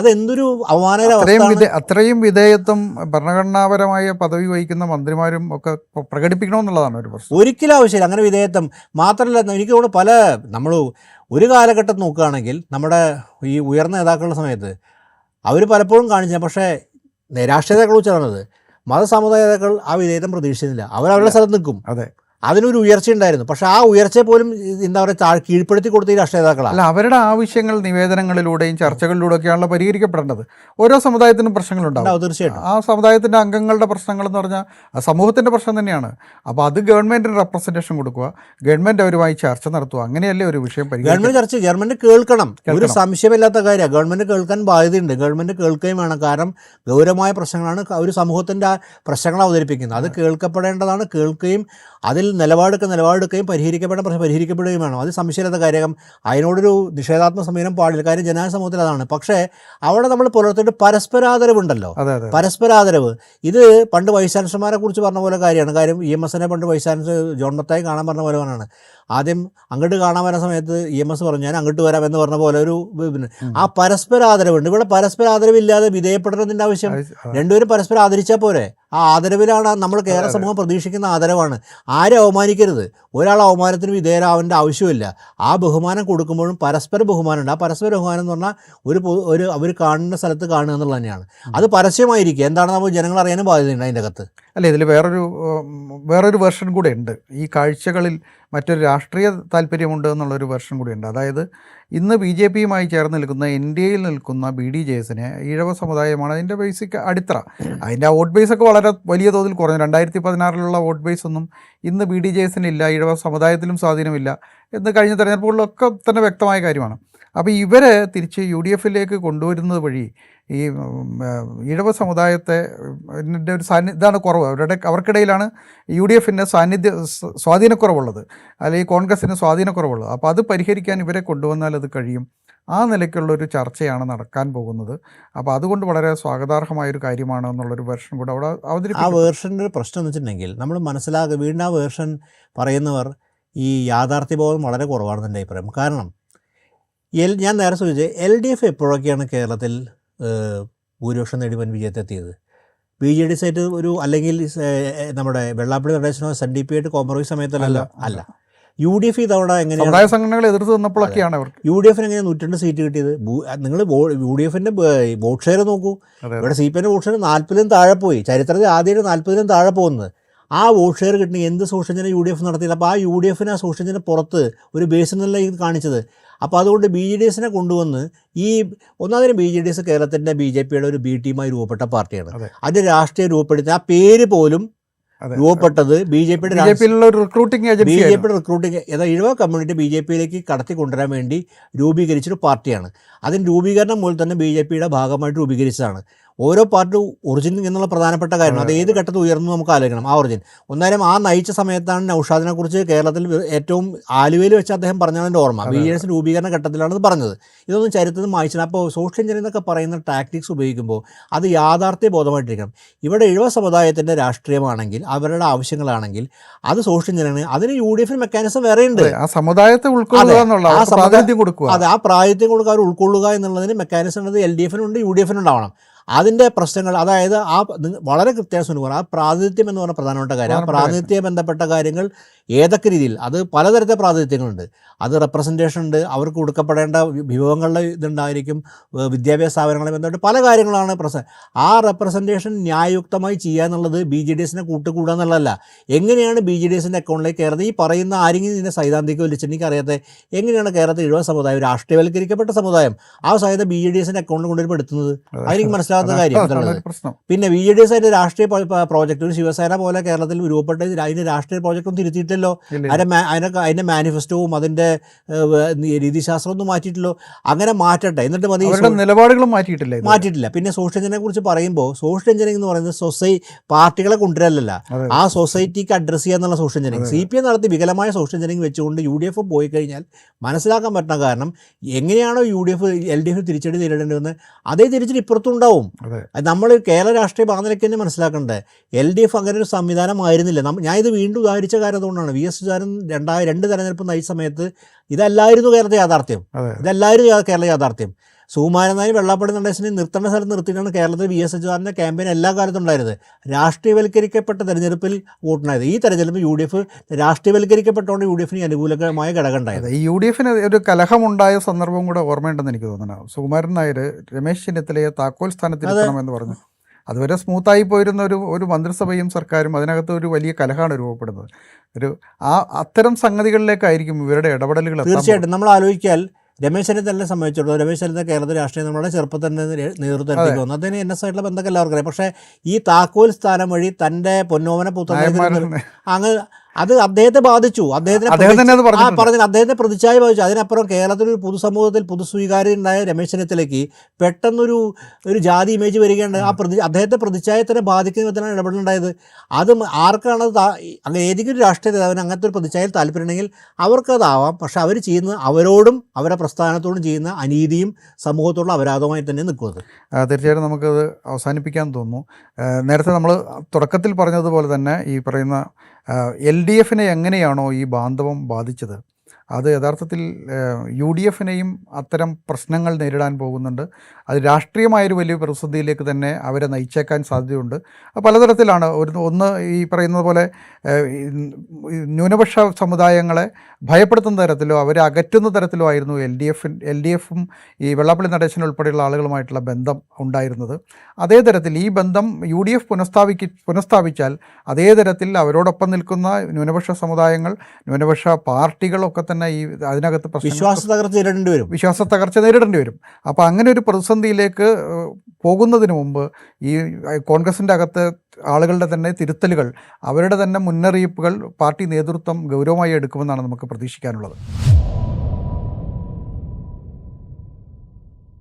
അതെന്തൊരു അവമാനകരമായ അത്രയും വിധേയത്വം ഭരണഘടനാപരമായ പദവി വഹിക്കുന്ന മന്ത്രിമാരും ഒക്കെ പ്രകടിപ്പിക്കണമെന്നുള്ളതാണ് ഒരു പ്രശ്നം. ഒരിക്കലും ആവശ്യമില്ല അങ്ങനെ വിധേയത്വം. മാത്രമല്ല എനിക്ക് തോന്നുന്നു നമ്മൾ ഒരു കാലഘട്ടം നോക്കുകയാണെങ്കിൽ നമ്മുടെ ഈ ഉയർന്ന നേതാക്കളുടെ സമയത്ത് അവർ പലപ്പോഴും കാണിച്ച, പക്ഷേ രാഷ്ട്രീയ നേതാക്കൾ വെച്ച് പറഞ്ഞത് മതസമുദായ നേതാക്കൾ ആ വിധേയത്വം പ്രതീക്ഷിച്ചില്ല. അവരവരുടെ സ്ഥലത്ത് നിൽക്കും, അതിനൊരു ഉയർച്ച ഉണ്ടായിരുന്നു. പക്ഷെ ആ ഉയർച്ചയെ പോലും എന്താ പറയുക കീഴ്പ്പെടുത്തി കൊടുത്ത ഈ രാഷ്ട്രീയ നേതാക്കളാണ്. അല്ല, അവരുടെ ആവശ്യങ്ങൾ നിവേദനങ്ങളിലൂടെയും ചർച്ചകളിലൂടെയൊക്കെയാണല്ലോ പരിഹരിക്കപ്പെടേണ്ടത്. ഓരോ സമുദായത്തിനും പ്രശ്നങ്ങളുണ്ടാവും, തീർച്ചയായിട്ടും. ആ സമുദായത്തിൻ്റെ അംഗങ്ങളുടെ പ്രശ്നങ്ങൾ എന്ന് പറഞ്ഞാൽ സമൂഹത്തിൻ്റെ പ്രശ്നം തന്നെയാണ്. അപ്പോൾ അത് ഗവൺമെൻറ്റിന് റെപ്രസെൻറ്റേഷൻ കൊടുക്കുക, ഗവൺമെൻറ് അവരുമായി ചർച്ച നടത്തുക, അങ്ങനെയല്ലേ ഒരു വിഷയം ഗവൺമെൻറ് കേൾക്കണം. ഒരു സംശയമില്ലാത്ത കാര്യമാണ്, ഗവൺമെൻറ് കേൾക്കാൻ ബാധ്യതയുണ്ട്. ഗവൺമെൻറ് കേൾക്കുകയും വേണം. കാരണം ഗൗരവമായ പ്രശ്നങ്ങളാണ് ഒരു സമൂഹത്തിൻ്റെ പ്രശ്നങ്ങൾ അവതരിപ്പിക്കുന്നത്. അത് കേൾക്കപ്പെടേണ്ടതാണ്. കേൾക്കുകയും അതിൽ നിലപാടെടുക്കുകയും പരിഹരിക്കപ്പെട്ട പ്രശ്നം പരിഹരിക്കപ്പെടുകയും വേണം. അത് സംശയമില്ലാത്ത കാര്യം. അതിനോടൊരു നിഷേധാത്മക സമീപനം പാടില്ല. കാര്യം ജനാധിപത്യ സമൂഹത്തിൽ അതാണ്. പക്ഷേ അവിടെ നമ്മൾ പുലർത്തേണ്ട പരസ്പരാദരവുണ്ടല്ലോ. പരസ്പരാദരവ് ഇത് പണ്ട് വൈസ് ചാൻസലർമാരെ കുറിച്ച് പറഞ്ഞ പോലെ കാര്യമാണ്. കാര്യം EMSനെ പണ്ട് വൈസ് ചാൻസലർ ജോൺ മത്തായി കാണാൻ പറഞ്ഞ പോലെ പറഞ്ഞാണ്. ആദ്യം അങ്ങോട്ട് കാണാൻ വരുന്ന സമയത്ത് EMS പറഞ്ഞു ഞാൻ അങ്ങോട്ട് വരാം എന്ന് പറഞ്ഞ പോലെ ഒരു ആ പരസ്പരാദരവുണ്ട്. ഇവിടെ പരസ്പരാദരവില്ലാതെ വിധേയപ്പെടേണ്ടതിൻ്റെ ആവശ്യം. രണ്ടുപേരും പരസ്പരം ആദരിച്ചാൽ പോരെ. ആ ആദരവിലാണ് നമ്മൾ കേരള സമൂഹം പ്രതീക്ഷിക്കുന്ന ആദരവാണ്. ആരെ അവമാനിക്കരുത്. ഒരാൾ അവമാനത്തിന് വിധേയരാവേണ്ട ആവശ്യമില്ല. ആ ബഹുമാനം കൊടുക്കുമ്പോഴും പരസ്പര ബഹുമാനമുണ്ട്. ആ പരസ്പര ബഹുമാനം എന്ന് പറഞ്ഞാൽ അവർ കാണുന്ന സ്ഥലത്ത് കാണുക എന്നുള്ളത് തന്നെയാണ്. അത് പരസ്യമായിരിക്കും. എന്താണ് നമ്മൾ ജനങ്ങൾ അറിയാനും ബാധ്യതയുണ്ട് അതിൻ്റെ അകത്ത്. അല്ല, ഇതിൽ വേറൊരു വെർഷൻ കൂടെ ഉണ്ട്. ഈ കാഴ്ചകളിൽ മറ്റൊരു രാഷ്ട്രീയ താല്പര്യമുണ്ട് എന്നുള്ളൊരു വെർഷൻ കൂടി ഉണ്ട്. അതായത് ഇന്ന് BJPയുമായി ചേർന്ന് നിൽക്കുന്ന NDAയിൽ നിൽക്കുന്ന BDJSനെ ഈഴവ സമുദായമാണ് അതിൻ്റെ ബേസിക് അടിത്തറ. അതിൻ്റെ വോട്ട് ബേസൊക്കെ വളരെ വലിയ തോതിൽ കുറഞ്ഞു. 2016 വോട്ട് ബേസ് ഒന്നും ഇന്ന് BDJSനില്ല. ഈഴവ സമുദായത്തിലും സ്വാധീനമില്ല എന്ന് കഴിഞ്ഞ തെരഞ്ഞെടുപ്പുകളിലൊക്കെ തന്നെ വ്യക്തമായ കാര്യമാണ്. അപ്പോൾ ഇവരെ തിരിച്ച് UDFിലേക്ക് കൊണ്ടുവരുന്നത് വഴി ഈ ഈഴവ സമുദായത്തെ ഒരു ഇതാണ് കുറവ്. അവർക്കിടയിലാണ് UDFിൻ്റെ സ്വാധീനക്കുറവുള്ളത്, അല്ലെങ്കിൽ കോൺഗ്രസിന് സ്വാധീനക്കുറവുള്ളത്. അപ്പോൾ അത് പരിഹരിക്കാൻ ഇവരെ കൊണ്ടുവന്നാൽ അത് കഴിയും. ആ നിലയ്ക്കുള്ളൊരു ചർച്ചയാണ് നടക്കാൻ പോകുന്നത്. അപ്പോൾ അതുകൊണ്ട് വളരെ സ്വാഗതാർഹമായൊരു കാര്യമാണ് എന്നുള്ളൊരു വേർഷൻ കൂടെ അവിടെ അവതരിപ്പിക്കും. ആ വേർഷൻ്റെ ഒരു പ്രശ്നം എന്ന് വെച്ചിട്ടുണ്ടെങ്കിൽ നമ്മൾ വീണ്ടും ആ വേർഷൻ പറയുന്നവർ ഈ യാഥാർത്ഥ്യബോധം വളരെ കുറവാണെന്ന് എൻ്റെ അഭിപ്രായം. കാരണം ഞാൻ നേരെ സൂചിപ്പിച്ചത് LDF എപ്പോഴൊക്കെയാണ് കേരളത്തിൽ ഭൂരിപക്ഷം നേടി വൻ വിജയത്തെത്തിയത്? BJD സൈറ്റ് ഒരു അല്ലെങ്കിൽ നമ്മുടെ വെള്ളാപ്പള്ളി നടേശനോ SNDP ആയിട്ട് കോംപ്രമൈസ് സമയത്തല്ലല്ലോ. അല്ല, UDF ഇതവിടെ എങ്ങനെയാണ് സംഘടനകൾ എതിർത്ത് നിന്നപ്പോഴൊക്കെയാണ് അവർക്ക് UDFന് എങ്ങനെയാണ് 102 സീറ്റ് കിട്ടിയത്? നിങ്ങൾ UDFിൻ്റെ വോട്ട് ഷെയർ നോക്കൂ. ഇവിടെ CPIൻ്റെ വോട്ട് ഷെയർ 40-ലും താഴെ പോയി. ചരിത്രത്തിൽ ആദ്യമായിട്ട് 40-ലും താഴെ പോകുന്നത്. ആ വോട്ട് ഷെയർ കിട്ടുന്ന എന്ത് സോഷ്യൽ UDF നടത്തിയില്ല. അപ്പോൾ ആ UDFന് ആ സോഷ്യൽ പുറത്ത് ഒരു ബേസിൽ നിന്നല്ല ഇത് കാണിച്ചത്. അപ്പോൾ അതുകൊണ്ട് BJDSനെ കൊണ്ടുവന്ന് ഒന്നാമതിനും BJDS കേരളത്തിൻ്റെ BJPയുടെ ഒരു B ടീമായി രൂപപ്പെട്ട പാർട്ടിയാണ്. അതിൻ്റെ രാഷ്ട്രീയ രൂപപ്പെടുത്തി ആ പേര് പോലും രൂപപ്പെട്ടത് BJPയുടെ റിക്രൂട്ടിംഗ് ഈഴവ കമ്മ്യൂണിറ്റി BJPയിലേക്ക് കടത്തി കൊണ്ടുവരാൻ വേണ്ടി രൂപീകരിച്ചൊരു പാർട്ടിയാണ്. അതിന് രൂപീകരണം മൂലം തന്നെ BJPയുടെ ഭാഗമായിട്ട് രൂപീകരിച്ചതാണ്. ഓരോ പാർട്ടി ഒറിജിൻ എന്നുള്ള പ്രധാനപ്പെട്ട കാര്യമാണ്. അത് ഏത് ഘട്ടത്തിൽ ഉയർന്നു നമുക്ക് ആലോചിക്കണം. ആ ഒറിജിൻ ഒന്നാലും ആ നയിച്ച സമയത്താണ് നൗഷാദിനെ കുറിച്ച് കേരളത്തിൽ ഏറ്റവും ആലുവയിൽ വെച്ച് അദ്ദേഹം പറഞ്ഞതിൻ്റെ ഓർമ്മ. BJS രൂപീകരണ ഘട്ടത്തിലാണ് ഇത് പറഞ്ഞത്. ഇതൊന്നും ചരിത്രത്തിൽ വായിച്ചില്ല. അപ്പോൾ സോഷ്യൽ എഞ്ചിനീയറിംഗ് എന്നൊക്കെ പറയുന്ന ടാക്ടിക്സ് ഉപയോഗിക്കുമ്പോൾ അത് യാഥാർത്ഥ്യ ബോധമായിട്ടിരിക്കണം. ഇവിടെ ഈഴവ സമുദായത്തിൻ്റെ രാഷ്ട്രീയമാണെങ്കിൽ അവരുടെ ആവശ്യങ്ങളാണെങ്കിൽ അത് സോഷ്യൽ എഞ്ചിനീയറിംഗ്, അതിന് UDF മെക്കാനിസം വേറെയുണ്ട്. ആ സമുദായത്തെ ഉൾക്കൊള്ളുക, അതെ, ആ പ്രായത്യം കൊടുക്കുക, അവർ ഉൾക്കൊള്ളുക എന്നുള്ളതിന് മെക്കാനിസം ഉള്ളത് LDFനുണ്ട്, UDFനുണ്ടാവണം. അതിൻ്റെ പ്രശ്നങ്ങൾ, അതായത് ആ വളരെ കൃത്യമായി ആ പ്രാതിനിധ്യം എന്ന് പറഞ്ഞ പ്രധാനപ്പെട്ട കാര്യം. ആ പ്രാതിനിധ്യം ബന്ധപ്പെട്ട കാര്യങ്ങൾ ഏതൊക്കെ രീതിയിൽ, അത് പലതരത്തെ പ്രാതിനിധ്യങ്ങളുണ്ട്. അത് റെപ്രസെൻറ്റേഷൻ ഉണ്ട്, അവർക്ക് കൊടുക്കപ്പെടേണ്ട വിഭവങ്ങളുടെ ഇതുണ്ടായിരിക്കും, വിദ്യാഭ്യാസ സ്ഥാപനങ്ങളെ ബന്ധപ്പെട്ട് പല കാര്യങ്ങളാണ് ആ റെപ്രസെൻറ്റേഷൻ ന്യായയുക്തമായി ചെയ്യുക എന്നുള്ളത് BJDSനെ കൂട്ടുകൂടുക എന്നുള്ളതല്ല. എങ്ങനെയാണ് BJDSൻ്റെ അക്കൗണ്ടിലേക്ക് കയറുന്നത്? ഈ പറയുന്ന ആരെങ്കിലും ഇതിൻ്റെ സൈദ്ധാന്തികം വലിച്ചെനിക്ക് അറിയാത്ത എങ്ങനെയാണ് കേരളത്തിൽ ഈഴവ സമുദായം, രാഷ്ട്രീയവൽക്കരിക്കപ്പെട്ട സമുദായം, ആ സഹായത്തെ BJDSൻ്റെ അക്കൗണ്ടിൽ കൊണ്ടുവരുമ്പോൾ എടുത്തുന്നത്? അതെനിക്ക് മനസ്സിലാവുന്ന കാര്യം. പിന്നെ BJDS അതിൻ്റെ രാഷ്ട്രീയ പ്രോജക്റ്റ് ഒരു ശിവസേന പോലെ കേരളത്തിൽ രൂപപ്പെട്ട അതിൻ്റെ രാഷ്ട്രീയ പ്രോജക്റ്റും തിരുത്തിയിട്ടില്ലല്ലോ. അതിൻ്റെ മാനിഫെസ്റ്റോവും അതിൻ്റെ രീതിശാസ്ത്രമൊന്നും മാറ്റിയിട്ടില്ലോ. അങ്ങനെ മാറ്റട്ടെ, എന്നിട്ട് മതി. നിലപാടുകളും മാറ്റിയിട്ടില്ല. പിന്നെ സോഷ്യൽ എഞ്ചിനീയറിംഗിനെ കുറിച്ച് പറയുമ്പോൾ സോഷ്യൽ എഞ്ചിനീയറിംഗ് എന്ന് പറയുന്നത് പാർട്ടികളെ കൊണ്ടുവരല്ല, ആ സൊസൈറ്റിക്ക് അഡ്രസ്സ് ചെയ്യുക എന്നുള്ള സോഷ്യൽ എഞ്ചിനീയറിംഗ്. CPI നടത്തി വികലമായ സോഷ്യൽ എഞ്ചിനീയറിംഗ് വെച്ചുകൊണ്ട് UDF പോയി കഴിഞ്ഞാൽ മനസ്സിലാക്കാൻ പറ്റുന്ന കാരണം എങ്ങനെയാണോ UDF LDF തിരിച്ചടി നേരിടേണ്ടതെന്ന് അതേ തിരിച്ചടി ഇപ്പുറത്തും ഉണ്ടാവും. നമ്മൾ കേരള രാഷ്ട്രീയ ഭാഗത്തിലേക്ക് തന്നെ മനസ്സിലാക്കേണ്ടത് LDF അങ്ങനെ ഒരു സംവിധാനമായിരുന്നില്ല. ഞാൻ ഇത് വീണ്ടും ഉദാഹരിച്ച കാര്യം അതുകൊണ്ടാണ്. VS സുജാനൻ 2 തെരഞ്ഞെടുപ്പ് നയിച്ച സമയത്ത് ഇതല്ലായിരുന്നു കേരള യാഥാർത്ഥ്യം. കേരള യാഥാർത്ഥ്യം. സുകുമാരൻ നായർ വെള്ളാപ്പള്ളി നടേശനെ നിർത്തേണ്ട സ്ഥലത്ത് നിർത്തിയിട്ടാണ് കേരളത്തിൽ VS സുജാനൻ്റെ ക്യാമ്പയിൻ എല്ലാ കാലത്തും ഉണ്ടായിരുന്നത്. രാഷ്ട്രീയവൽക്കരിക്കപ്പെട്ട തെരഞ്ഞെടുപ്പിൽ വോട്ടുണ്ടായത്. ഈ തെരഞ്ഞെടുപ്പ് UDF രാഷ്ട്രീയവൽക്കരിക്കപ്പെട്ടതുകൊണ്ട് UDFന് അനുകൂലമായ ഘടകം ഉണ്ടായത്. ഈ UDFന് ഒരു കലഹമുണ്ടായ സന്ദർഭം കൂടെ ഓർമ്മയുണ്ടെന്ന് എനിക്ക് തോന്നുന്നു. സുകുമാരൻ നായർ രമേശ് ചെന്നിത്തലയെ താക്കോൽ സ്ഥാനത്തിലെത്തണമെന്ന് പറഞ്ഞു. അതുവരെ സ്മൂത്തായി പോയിരുന്ന ഒരു മന്ത്രിസഭയും സർക്കാരും അതിനകത്ത് ഒരു വലിയ കലഹമാണ് രൂപപ്പെടുന്നത്. അത്തരം സംഗതികളിലേക്കായിരിക്കും ഇവരുടെ ഇടപെടലുകൾ. തീർച്ചയായിട്ടും നമ്മൾ ആലോചിക്കാൽ രമേശ് ചെന്നിത്തലിനെ സംബന്ധിച്ചിടത്തോളം രമേശ് ചെന്നിത്തല കേരളത്തിൽ രാഷ്ട്രീയം നമ്മുടെ ചെറുപ്പത്തിൽ തന്നെ നേതൃത്വത്തിലേക്ക് വന്നു. അതിന് NS ആയിട്ടുള്ള ബന്ധമൊക്കെ എല്ലാവർക്കും അറിയാം. പക്ഷേ ഈ താക്കോൽ സ്ഥാനം വഴി തൻ്റെ പൊന്നോമന പുത്രനെ അത് അദ്ദേഹത്തെ ബാധിച്ചു. അദ്ദേഹം തന്നെ അത് പറഞ്ഞിട്ടുണ്ട്. പറഞ്ഞു അദ്ദേഹത്തെ പ്രതിച്ഛായ ബാധിച്ചു. അതിനപ്പുറം കേരളത്തിൽ ഒരു പൊതുസമൂഹത്തിൽ പൊതുസ്വീകാര്യനായ രമേശ് ചെന്നിത്തലയ്ക്ക് പെട്ടെന്നൊരു ജാതി ഇമേജ് വരികയുണ്ട്. അദ്ദേഹത്തെ പ്രതിച്ഛായ തന്നെ ബാധിക്കുന്ന വിധത്തിലാണ് ഇടപെടലുണ്ടായത്. അത് ആർക്കാണ് അങ്ങനെ ഏതെങ്കിലും ഒരു രാഷ്ട്രീയ നേതാവിന് അങ്ങനത്തെ ഒരു പ്രതിച്ഛായയിൽ താല്പര്യമുണ്ടെങ്കിൽ അവർക്കതാവാം. പക്ഷെ അവർ ചെയ്യുന്നത് അവരോടും അവരുടെ പ്രസ്ഥാനത്തോടും ചെയ്യുന്ന അനീതിയും സമൂഹത്തോടുള്ള അപരാധമായി തന്നെ നിൽക്കുന്നത്. തീർച്ചയായിട്ടും നമുക്കത് അവസാനിപ്പിക്കാൻ തോന്നുന്നു. നേരത്തെ നമ്മൾ തുടക്കത്തിൽ പറഞ്ഞതുപോലെ തന്നെ ഈ പറയുന്ന LDF എങ്ങനെയാണോ ഈ ബാന്ധവം ബാധിച്ചത്, അത് യഥാർത്ഥത്തിൽ UDF അത്തരം പ്രശ്നങ്ങൾ നേരിടാൻ പോകുന്നുണ്ട്. അത് രാഷ്ട്രീയമായൊരു വലിയ പ്രതിസന്ധിയിലേക്ക് തന്നെ അവരെ നയിച്ചേക്കാൻ സാധ്യതയുണ്ട്. പലതരത്തിലാണ്. ഒന്ന് ഈ പറയുന്നത് പോലെ ന്യൂനപക്ഷ സമുദായങ്ങളെ ഭയപ്പെടുത്തുന്ന തരത്തിലോ അവരെ അകറ്റുന്ന തരത്തിലോ ആയിരുന്നു LDFും ഈ വെള്ളാപ്പള്ളി നടേശൻ ഉൾപ്പെടെയുള്ള ആളുകളുമായിട്ടുള്ള ബന്ധം ഉണ്ടായിരുന്നത്. അതേ തരത്തിൽ ഈ ബന്ധം UDF പുനഃസ്ഥാപിച്ചാൽ അതേ തരത്തിൽ അവരോടൊപ്പം നിൽക്കുന്ന ന്യൂനപക്ഷ സമുദായങ്ങൾ, ന്യൂനപക്ഷ പാർട്ടികളൊക്കെ തന്നെ ഈ അതിനകത്ത് വിശ്വാസ തകർച്ച നേരിടേണ്ടി വരും. അപ്പോൾ അങ്ങനെ ഒരു പ്രതിസന്ധിയിലേക്ക് പോകുന്നതിന് മുമ്പ് ഈ കോൺഗ്രസിൻ്റെ അകത്ത് ആളുകളുടെ തന്നെ തിരുത്തലുകൾ, അവരുടെ തന്നെ മുന്നറിയിപ്പുകൾ പാർട്ടി നേതൃത്വം ഗൗരവമായി എടുക്കുമെന്നാണ് നമുക്ക് പ്രതീക്ഷിക്കാനുള്ളത്.